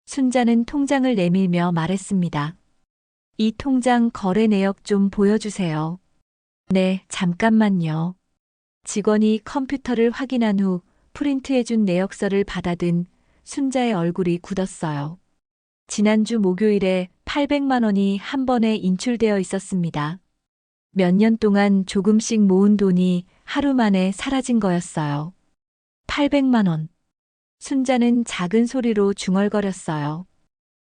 순자는 통장을 내밀며 말했습니다. 이 통장 거래 내역 좀 보여주세요. 네, 잠깐만요. 직원이 컴퓨터를 확인한 후 프린트해준 내역서를 받아든 순자의 얼굴이 굳었어요. 지난주 목요일에 800만 원이 한 번에 인출되어 있었습니다. 몇 년 동안 조금씩 모은 돈이 하루 만에 사라진 거였어요. 800만 원. 순자는 작은 소리로 중얼거렸어요.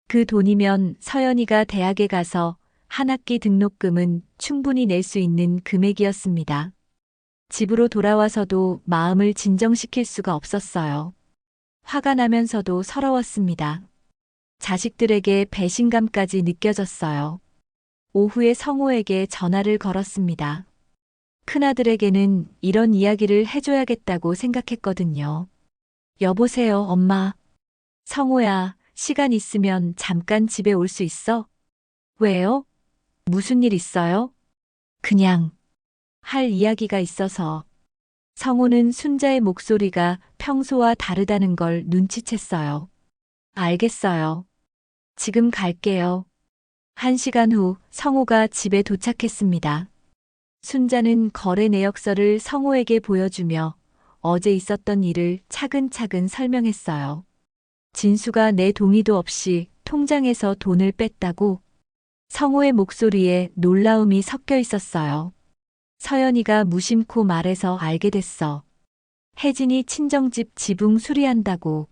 그 돈이면 서연이가 대학에 가서 한 학기 등록금은 충분히 낼 수 있는 금액이었습니다. 집으로 돌아와서도 마음을 진정시킬 수가 없었어요. 화가 나면서도 서러웠습니다. 자식들에게 배신감까지 느껴졌어요. 오후에 성호에게 전화를 걸었습니다. 큰아들에게는 이런 이야기를 해줘야겠다고 생각했거든요. 여보세요, 엄마. 성호야, 시간 있으면 잠깐 집에 올 수 있어? 왜요? 무슨 일 있어요? 그냥 할 이야기가 있어서. 성호는 순자의 목소리가 평소와 다르다는 걸 눈치챘어요. 알겠어요. 지금 갈게요. 1시간 후 성호가 집에 도착했습니다. 순자는 거래 내역서를 성호에게 보여주며 어제 있었던 일을 차근차근 설명했어요. 진수가 내 동의도 없이 통장에서 돈을 뺐다고? 성호의 목소리에 놀라움이 섞여 있었어요. 서연이가 무심코 말해서 알게 됐어. 혜진이 친정집 지붕 수리한다고.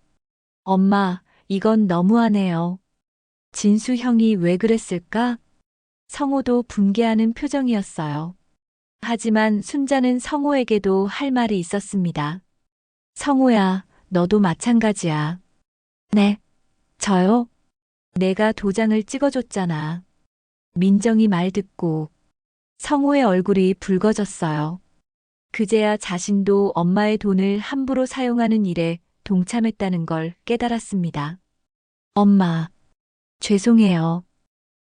엄마, 이건 너무하네요. 진수 형이 왜 그랬을까? 성호도 분개하는 표정이었어요. 하지만 순자는 성호에게도 할 말이 있었습니다. 성호야, 너도 마찬가지야. 네, 저요? 내가 도장을 찍어줬잖아. 민정이 말 듣고 성호의 얼굴이 붉어졌어요. 그제야 자신도 엄마의 돈을 함부로 사용하는 일에 동참했다는 걸 깨달았습니다. 엄마, 죄송해요.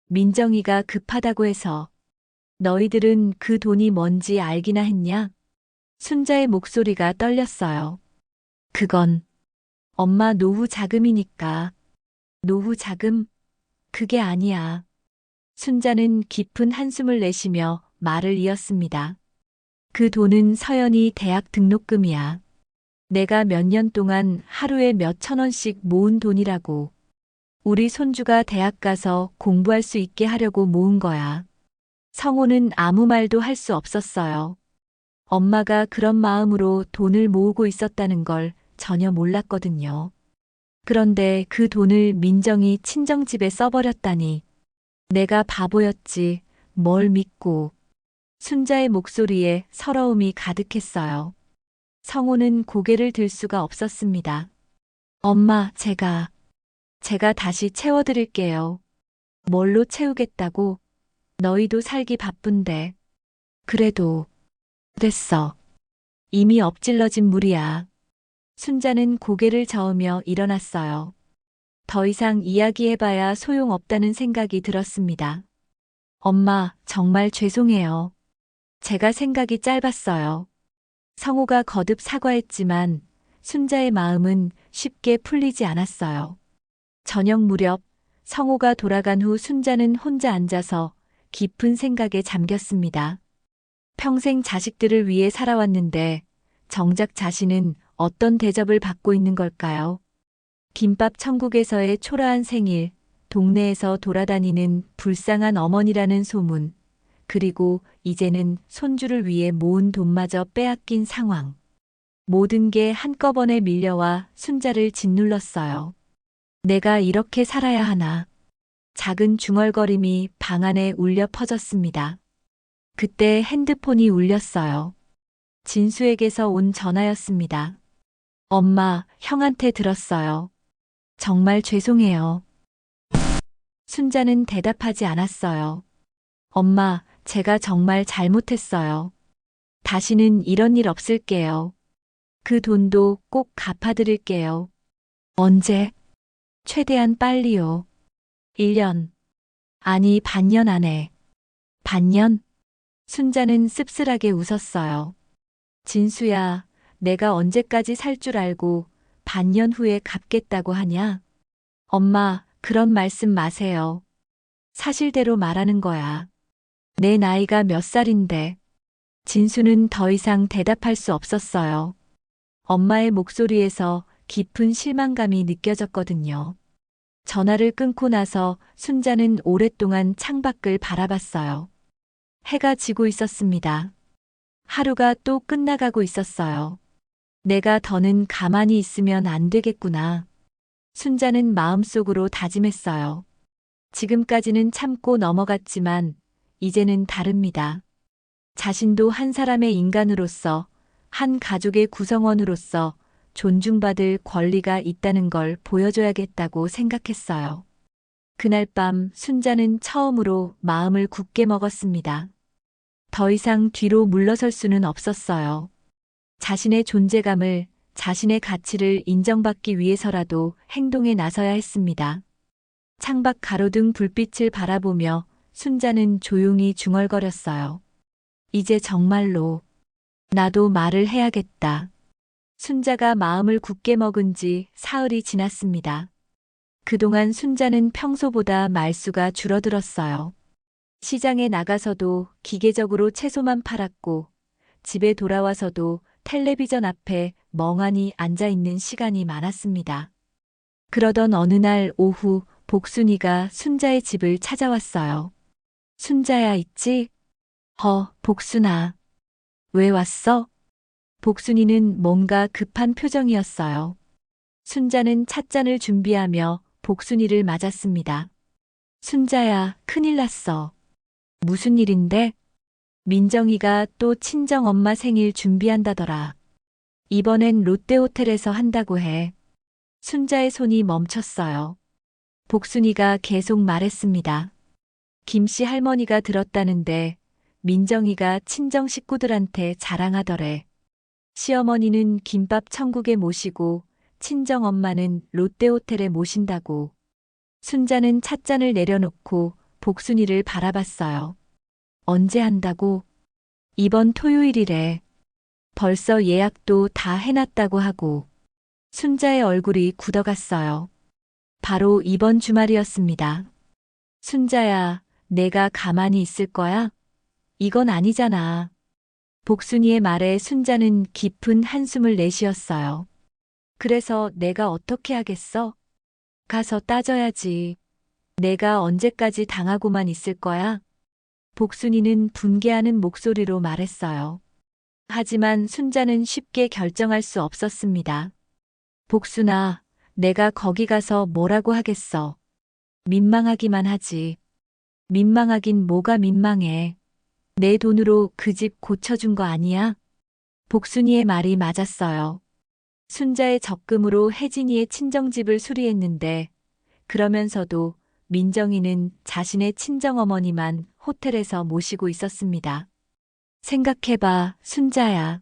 민정이가 급하다고 해서. 너희들은 그 돈이 뭔지 알기나 했냐? 순자의 목소리가 떨렸어요. 그건 엄마 노후 자금이니까. 노후 자금? 그게 아니야. 순자는 깊은 한숨을 내쉬며 말을 이었습니다. 그 돈은 서연이 대학 등록금이야. 내가 몇 년 동안 하루에 몇천 원씩 모은 돈이라고. 우리 손주가 대학 가서 공부할 수 있게 하려고 모은 거야. 성호는 아무 말도 할 수 없었어요. 엄마가 그런 마음으로 돈을 모으고 있었다는 걸 전혀 몰랐거든요. 그런데 그 돈을 민정이 친정집에 써버렸다니. 내가 바보였지. 뭘 믿고. 순자의 목소리에 서러움이 가득했어요. 성호는 고개를 들 수가 없었습니다. 엄마, 제가 다시 채워드릴게요. 뭘로 채우겠다고? 너희도 살기 바쁜데. 그래도 됐어. 이미 엎질러진 물이야. 순자는 고개를 저으며 일어났어요. 더 이상 이야기해봐야 소용없다는 생각이 들었습니다. 엄마, 정말 죄송해요. 제가 생각이 짧았어요. 성호가 거듭 사과했지만 순자의 마음은 쉽게 풀리지 않았어요. 저녁 무렵 성호가 돌아간 후 순자는 혼자 앉아서 깊은 생각에 잠겼습니다. 평생 자식들을 위해 살아왔는데 정작 자신은 어떤 대접을 받고 있는 걸까요? 김밥 천국에서의 초라한 생일, 동네에서 돌아다니는 불쌍한 어머니라는 소문, 그리고 이제는 손주를 위해 모은 돈마저 빼앗긴 상황. 모든 게 한꺼번에 밀려와 순자를 짓눌렀어요. 내가 이렇게 살아야 하나. 작은 중얼거림이 방 안에 울려 퍼졌습니다. 그때 핸드폰이 울렸어요. 진수에게서 온 전화였습니다. 엄마, 형한테 들었어요. 정말 죄송해요. 순자는 대답하지 않았어요. 엄마, 제가 정말 잘못했어요. 다시는 이런 일 없을게요. 그 돈도 꼭 갚아드릴게요. 언제? 최대한 빨리요. 1년. 아니, 반년 안에. 반년? 순자는 씁쓸하게 웃었어요. 진수야, 내가 언제까지 살 줄 알고 반년 후에 갚겠다고 하냐? 엄마, 그런 말씀 마세요. 사실대로 말하는 거야. 내 나이가 몇 살인데. 진수는 더 이상 대답할 수 없었어요. 엄마의 목소리에서 깊은 실망감이 느껴졌거든요. 전화를 끊고 나서 순자는 오랫동안 창밖을 바라봤어요. 해가 지고 있었습니다. 하루가 또 끝나가고 있었어요. 내가 더는 가만히 있으면 안 되겠구나. 순자는 마음속으로 다짐했어요. 지금까지는 참고 넘어갔지만 이제는 다릅니다. 자신도 한 사람의 인간으로서, 한 가족의 구성원으로서 존중받을 권리가 있다는 걸 보여줘야겠다고 생각했어요. 그날 밤 순자는 처음으로 마음을 굳게 먹었습니다. 더 이상 뒤로 물러설 수는 없었어요. 자신의 존재감을, 자신의 가치를 인정받기 위해서라도 행동에 나서야 했습니다. 창밖 가로등 불빛을 바라보며 순자는 조용히 중얼거렸어요. 이제 정말로 나도 말을 해야겠다. 순자가 마음을 굳게 먹은 지 사흘이 지났습니다. 그동안 순자는 평소보다 말수가 줄어들었어요. 시장에 나가서도 기계적으로 채소만 팔았고 집에 돌아와서도 텔레비전 앞에 멍하니 앉아 있는 시간이 많았습니다. 그러던 어느 날 오후 복순이가 순자의 집을 찾아왔어요. 순자야, 있지? 복순아. 왜 왔어? 복순이는 뭔가 급한 표정이었어요. 순자는 찻잔을 준비하며 복순이를 맞았습니다. 순자야, 큰일 났어. 무슨 일인데? 민정이가 또 친정엄마 생일 준비한다더라. 이번엔 롯데호텔에서 한다고 해. 순자의 손이 멈췄어요. 복순이가 계속 말했습니다. 김씨 할머니가 들었다는데 민정이가 친정 식구들한테 자랑하더래. 시어머니는 김밥 천국에 모시고 친정 엄마는 롯데호텔에 모신다고. 순자는 찻잔을 내려놓고 복순이를 바라봤어요. 언제 한다고? 이번 토요일이래. 벌써 예약도 다 해놨다고 하고. 순자의 얼굴이 굳어갔어요. 바로 이번 주말이었습니다. 순자야, 내가 가만히 있을 거야? 이건 아니잖아. 복순이의 말에 순자는 깊은 한숨을 내쉬었어요. 그래서 내가 어떻게 하겠어? 가서 따져야지. 내가 언제까지 당하고만 있을 거야? 복순이는 분개하는 목소리로 말했어요. 하지만 순자는 쉽게 결정할 수 없었습니다. 복순아, 내가 거기 가서 뭐라고 하겠어. 민망하기만 하지. 민망하긴 뭐가 민망해. 내 돈으로 그 집 고쳐준 거 아니야? 복순이의 말이 맞았어요. 순자의 적금으로 혜진이의 친정집을 수리했는데 그러면서도 민정이는 자신의 친정어머니만 호텔에서 모시고 있었습니다. 생각해봐, 순자야.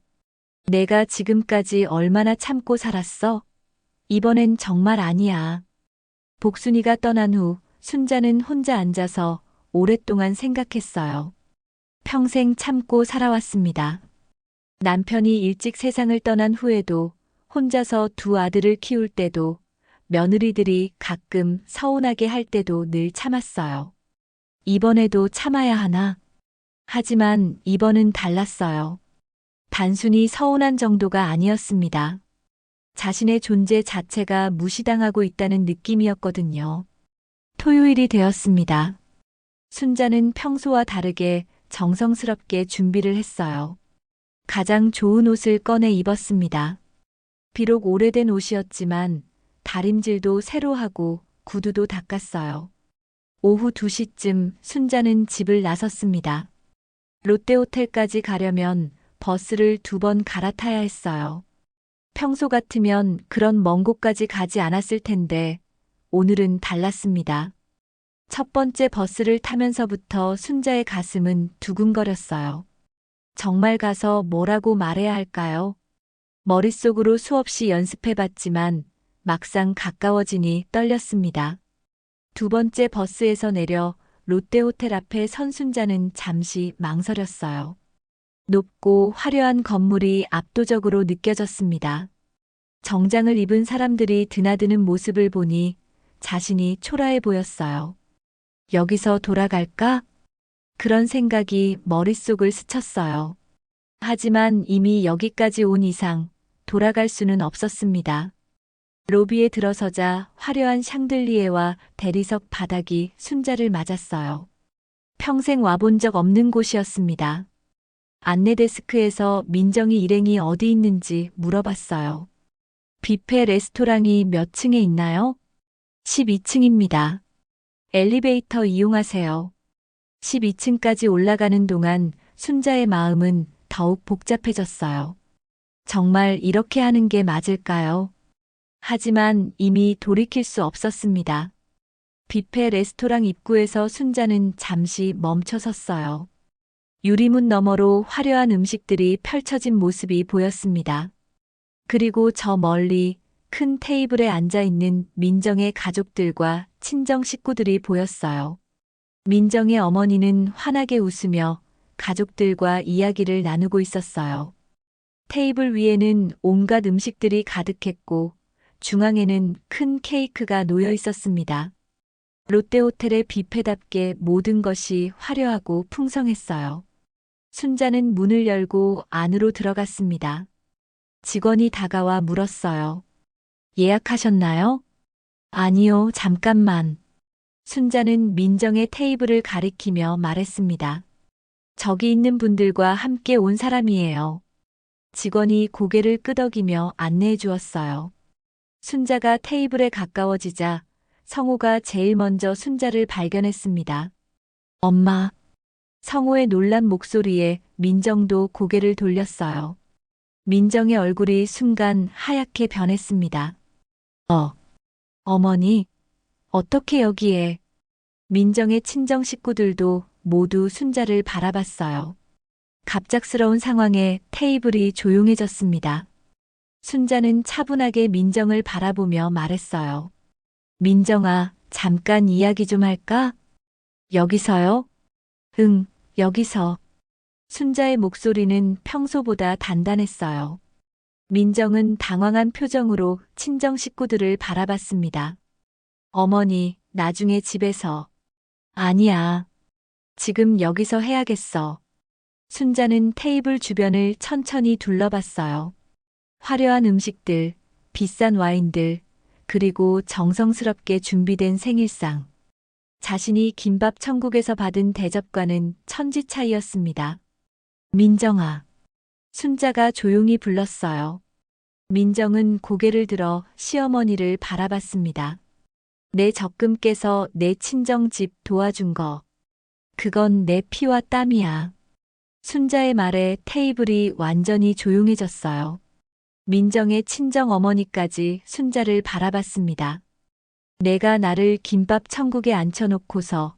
내가 지금까지 얼마나 참고 살았어? 이번엔 정말 아니야. 복순이가 떠난 후 순자는 혼자 앉아서 오랫동안 생각했어요. 평생 참고 살아왔습니다. 남편이 일찍 세상을 떠난 후에도 혼자서 두 아들을 키울 때도 며느리들이 가끔 서운하게 할 때도 늘 참았어요. 이번에도 참아야 하나? 하지만 이번은 달랐어요. 단순히 서운한 정도가 아니었습니다. 자신의 존재 자체가 무시당하고 있다는 느낌이었거든요. 토요일이 되었습니다. 순자는 평소와 다르게 정성스럽게 준비를 했어요. 가장 좋은 옷을 꺼내 입었습니다. 비록 오래된 옷이었지만 다림질도 새로 하고 구두도 닦았어요. 오후 2시쯤 순자는 집을 나섰습니다. 롯데호텔까지 가려면 버스를 2번 갈아타야 했어요. 평소 같으면 그런 먼 곳까지 가지 않았을 텐데 오늘은 달랐습니다. 첫 번째 버스를 타면서부터 순자의 가슴은 두근거렸어요. 정말 가서 뭐라고 말해야 할까요? 머릿속으로 수없이 연습해봤지만 막상 가까워지니 떨렸습니다. 두 번째 버스에서 내려 롯데호텔 앞에 선 순자는 잠시 망설였어요. 높고 화려한 건물이 압도적으로 느껴졌습니다. 정장을 입은 사람들이 드나드는 모습을 보니 자신이 초라해 보였어요. 여기서 돌아갈까? 그런 생각이 머릿속을 스쳤어요. 하지만 이미 여기까지 온 이상 돌아갈 수는 없었습니다. 로비에 들어서자 화려한 샹들리에와 대리석 바닥이 순자를 맞았어요. 평생 와본 적 없는 곳이었습니다. 안내 데스크에서 민정이 일행이 어디 있는지 물어봤어요. 뷔페 레스토랑이 몇 층에 있나요? 12층입니다. 엘리베이터 이용하세요. 12층까지 올라가는 동안 순자의 마음은 더욱 복잡해졌어요. 정말 이렇게 하는 게 맞을까요? 하지만 이미 돌이킬 수 없었습니다. 뷔페 레스토랑 입구에서 순자는 잠시 멈춰 섰어요. 유리문 너머로 화려한 음식들이 펼쳐진 모습이 보였습니다. 그리고 저 멀리 큰 테이블에 앉아 있는 민정의 가족들과 친정 식구들이 보였어요. 민정의 어머니는 환하게 웃으며 가족들과 이야기를 나누고 있었어요. 테이블 위에는 온갖 음식들이 가득했고 중앙에는 큰 케이크가 놓여 있었습니다. 롯데호텔의 뷔페답게 모든 것이 화려하고 풍성했어요. 순자는 문을 열고 안으로 들어갔습니다. 직원이 다가와 물었어요. 예약하셨나요? 아니요, 잠깐만. 순자는 민정의 테이블을 가리키며 말했습니다. 저기 있는 분들과 함께 온 사람이에요. 직원이 고개를 끄덕이며 안내해 주었어요. 순자가 테이블에 가까워지자 성호가 제일 먼저 순자를 발견했습니다. 엄마. 성호의 놀란 목소리에 민정도 고개를 돌렸어요. 민정의 얼굴이 순간 하얗게 변했습니다. 어머니, 어떻게 여기에? 민정의 친정 식구들도 모두 순자를 바라봤어요. 갑작스러운 상황에 테이블이 조용해졌습니다. 순자는 차분하게 민정을 바라보며 말했어요. 민정아, 잠깐 이야기 좀 할까? 여기서요? 응, 여기서. 순자의 목소리는 평소보다 단단했어요. 민정은 당황한 표정으로 친정 식구들을 바라봤습니다. 어머니, 나중에 집에서. 아니야. 지금 여기서 해야겠어. 순자는 테이블 주변을 천천히 둘러봤어요. 화려한 음식들, 비싼 와인들, 그리고 정성스럽게 준비된 생일상. 자신이 김밥 천국에서 받은 대접과는 천지 차이였습니다. 민정아. 순자가 조용히 불렀어요. 민정은 고개를 들어 시어머니를 바라봤습니다. 내 적금께서 내 친정집 도와준 거. 그건 내 피와 땀이야. 순자의 말에 테이블이 완전히 조용해졌어요. 민정의 친정 어머니까지 순자를 바라봤습니다. 내가 나를 김밥 천국에 앉혀놓고서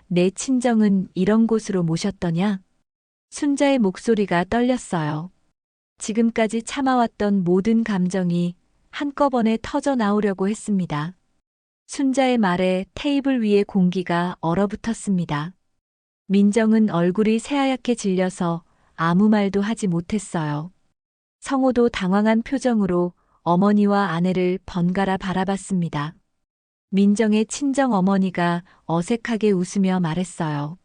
내 친정은 이런 곳으로 모셨더냐? 순자의 목소리가 떨렸어요. 지금까지 참아왔던 모든 감정이 한꺼번에 터져 나오려고 했습니다. 순자의 말에 테이블 위의 공기가 얼어붙었습니다. 민정은 얼굴이 새하얗게 질려서 아무 말도 하지 못했어요. 성호도 당황한 표정으로 어머니와 아내를 번갈아 바라봤습니다. 민정의 친정 어머니가 어색하게 웃으며 말했어요.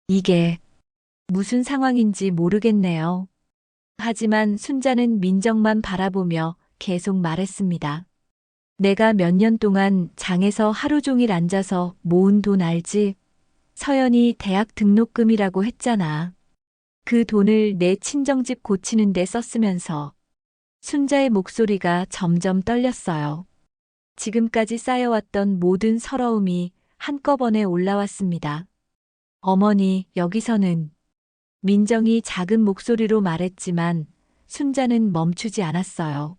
이게 무슨 상황인지 모르겠네요. 하지만 순자는 민정만 바라보며 계속 말했습니다. 내가 몇 년 동안 장에서 하루 종일 앉아서 모은 돈 알지? 서연이 대학 등록금이라고 했잖아. 그 돈을 내 친정집 고치는 데 썼으면서. 순자의 목소리가 점점 떨렸어요. 지금까지 쌓여왔던 모든 서러움이 한꺼번에 올라왔습니다. 어머니, 여기서는. 민정이 작은 목소리로 말했지만 순자는 멈추지 않았어요.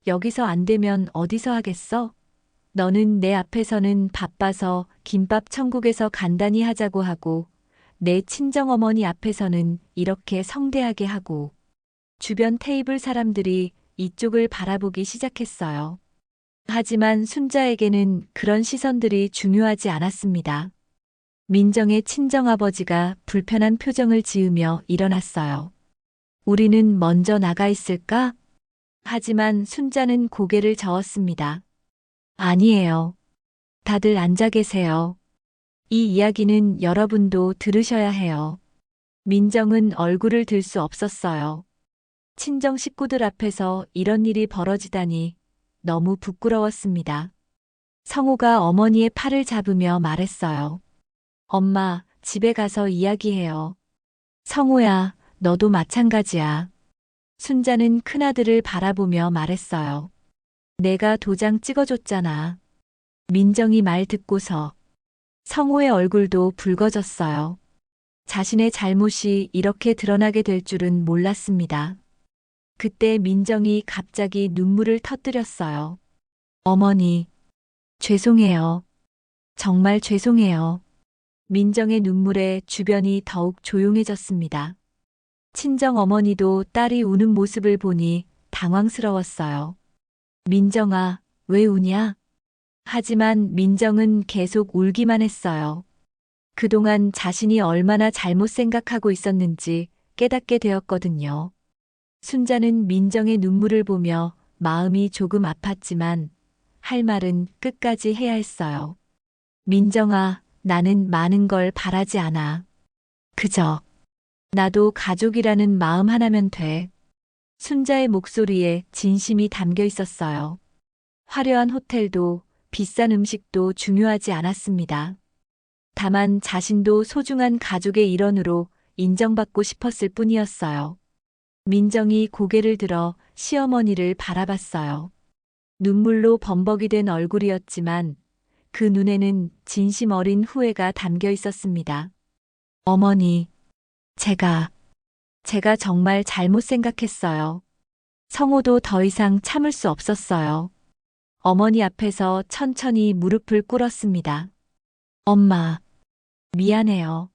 여기서 안 되면 어디서 하겠어? 너는 내 앞에서는 바빠서 김밥 천국에서 간단히 하자고 하고 내 친정어머니 앞에서는 이렇게 성대하게 하고. 주변 테이블 사람들이 이쪽을 바라보기 시작했어요. 하지만 순자에게는 그런 시선들이 중요하지 않았습니다. 민정의 친정아버지가 불편한 표정을 지으며 일어났어요. 우리는 먼저 나가 있을까? 하지만 순자는 고개를 저었습니다. 아니에요. 다들 앉아 계세요. 이 이야기는 여러분도 들으셔야 해요. 민정은 얼굴을 들 수 없었어요. 친정 식구들 앞에서 이런 일이 벌어지다니 너무 부끄러웠습니다. 성호가 어머니의 팔을 잡으며 말했어요. 엄마, 집에 가서 이야기해요. 성호야, 너도 마찬가지야. 순자는 큰아들을 바라보며 말했어요. 내가 도장 찍어줬잖아. 민정이 말 듣고서 성호의 얼굴도 붉어졌어요. 자신의 잘못이 이렇게 드러나게 될 줄은 몰랐습니다. 그때 민정이 갑자기 눈물을 터뜨렸어요. 어머니, 죄송해요. 정말 죄송해요. 민정의 눈물에 주변이 더욱 조용해졌습니다. 친정 어머니도 딸이 우는 모습을 보니 당황스러웠어요. 민정아, 왜 우냐? 하지만 민정은 계속 울기만 했어요. 그동안 자신이 얼마나 잘못 생각하고 있었는지 깨닫게 되었거든요. 순자는 민정의 눈물을 보며 마음이 조금 아팠지만 할 말은 끝까지 해야 했어요. 민정아, 나는 많은 걸 바라지 않아. 그저 나도 가족이라는 마음 하나면 돼. 순자의 목소리에 진심이 담겨 있었어요. 화려한 호텔도 비싼 음식도 중요하지 않았습니다. 다만 자신도 소중한 가족의 일원으로 인정받고 싶었을 뿐이었어요. 민정이 고개를 들어 시어머니를 바라봤어요. 눈물로 범벅이 된 얼굴이었지만 그 눈에는 진심 어린 후회가 담겨 있었습니다. 어머니, 제가 정말 잘못 생각했어요. 성호도 더 이상 참을 수 없었어요. 어머니 앞에서 천천히 무릎을 꿇었습니다. 엄마, 미안해요.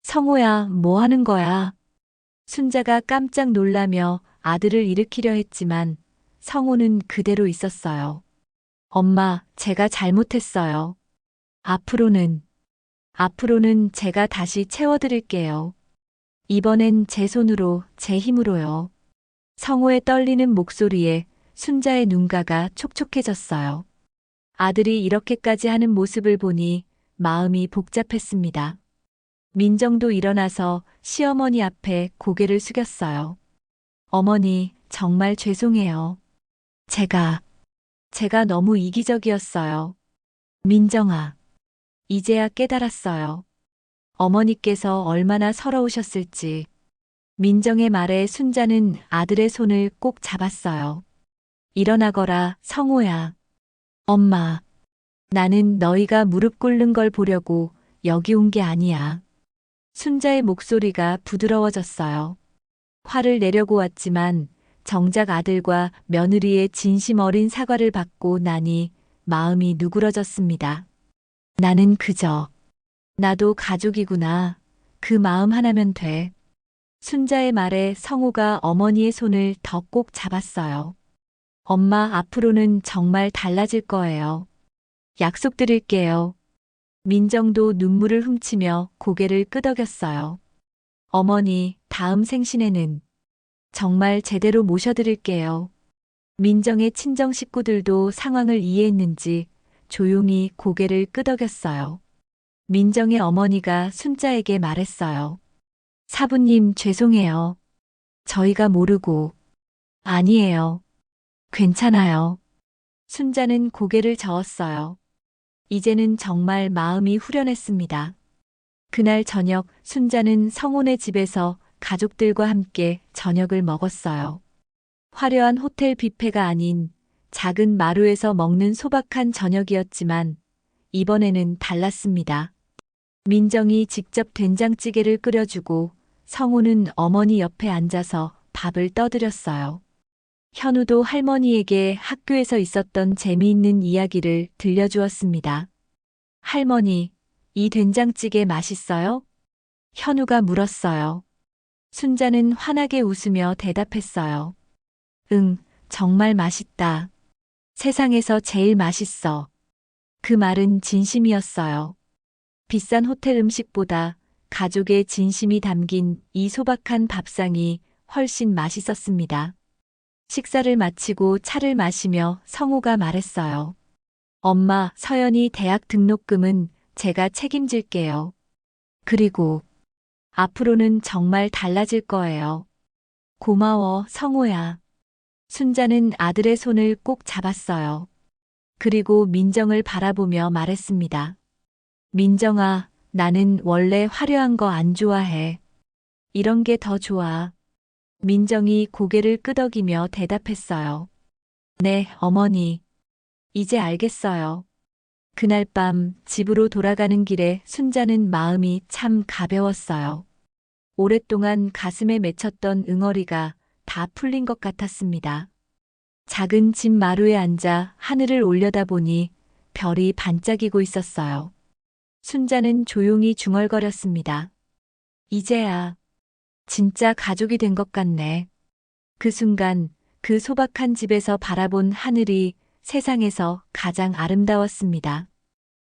성호야, 뭐 하는 거야? 순자가 깜짝 놀라며 아들을 일으키려 했지만 성호는 그대로 있었어요. 엄마, 제가 잘못했어요. 앞으로는 제가 다시 채워드릴게요. 이번엔 제 손으로, 제 힘으로요. 성호의 떨리는 목소리에 순자의 눈가가 촉촉해졌어요. 아들이 이렇게까지 하는 모습을 보니 마음이 복잡했습니다. 민정도 일어나서 시어머니 앞에 고개를 숙였어요. 어머니, 정말 죄송해요. 제가 너무 이기적이었어요. 민정아, 이제야 깨달았어요. 어머니께서 얼마나 서러우셨을지. 민정의 말에 순자는 아들의 손을 꼭 잡았어요. 일어나거라, 성호야. 엄마, 나는 너희가 무릎 꿇는 걸 보려고 여기 온 게 아니야. 순자의 목소리가 부드러워졌어요. 화를 내려고 왔지만 정작 아들과 며느리의 진심 어린 사과를 받고 나니 마음이 누그러졌습니다. 나는 그저, 나도 가족이구나. 그 마음 하나면 돼. 순자의 말에 성호가 어머니의 손을 더 꼭 잡았어요. 엄마, 앞으로는 정말 달라질 거예요. 약속드릴게요. 민정도 눈물을 훔치며 고개를 끄덕였어요. 어머니, 다음 생신에는 정말 제대로 모셔드릴게요. 민정의 친정 식구들도 상황을 이해했는지 조용히 고개를 끄덕였어요. 민정의 어머니가 순자에게 말했어요. 사부님, 죄송해요. 저희가 모르고. 아니에요. 괜찮아요. 순자는 고개를 저었어요. 이제는 정말 마음이 후련했습니다. 그날 저녁 순자는 성혼의 집에서 가족들과 함께 저녁을 먹었어요. 화려한 호텔 뷔페가 아닌 작은 마루에서 먹는 소박한 저녁이었지만 이번에는 달랐습니다. 민정이 직접 된장찌개를 끓여주고 성호는 어머니 옆에 앉아서 밥을 떠드렸어요. 현우도 할머니에게 학교에서 있었던 재미있는 이야기를 들려주었습니다. 할머니, 이 된장찌개 맛있어요? 현우가 물었어요. 순자는 환하게 웃으며 대답했어요. 응, 정말 맛있다. 세상에서 제일 맛있어. 그 말은 진심이었어요. 비싼 호텔 음식보다 가족의 진심이 담긴 이 소박한 밥상이 훨씬 맛있었습니다. 식사를 마치고 차를 마시며 성호가 말했어요. 엄마, 서연이 대학 등록금은 제가 책임질게요. 그리고 앞으로는 정말 달라질 거예요. 고마워, 성호야. 순자는 아들의 손을 꼭 잡았어요. 그리고 민정을 바라보며 말했습니다. 민정아, 나는 원래 화려한 거 안 좋아해. 이런 게 더 좋아. 민정이 고개를 끄덕이며 대답했어요. 네, 어머니. 이제 알겠어요. 그날 밤 집으로 돌아가는 길에 순자는 마음이 참 가벼웠어요. 오랫동안 가슴에 맺혔던 응어리가 다 풀린 것 같았습니다. 작은 집 마루에 앉아 하늘을 올려다보니 별이 반짝이고 있었어요. 순자는 조용히 중얼거렸습니다. 이제야 진짜 가족이 된 것 같네. 그 순간 그 소박한 집에서 바라본 하늘이 세상에서 가장 아름다웠습니다.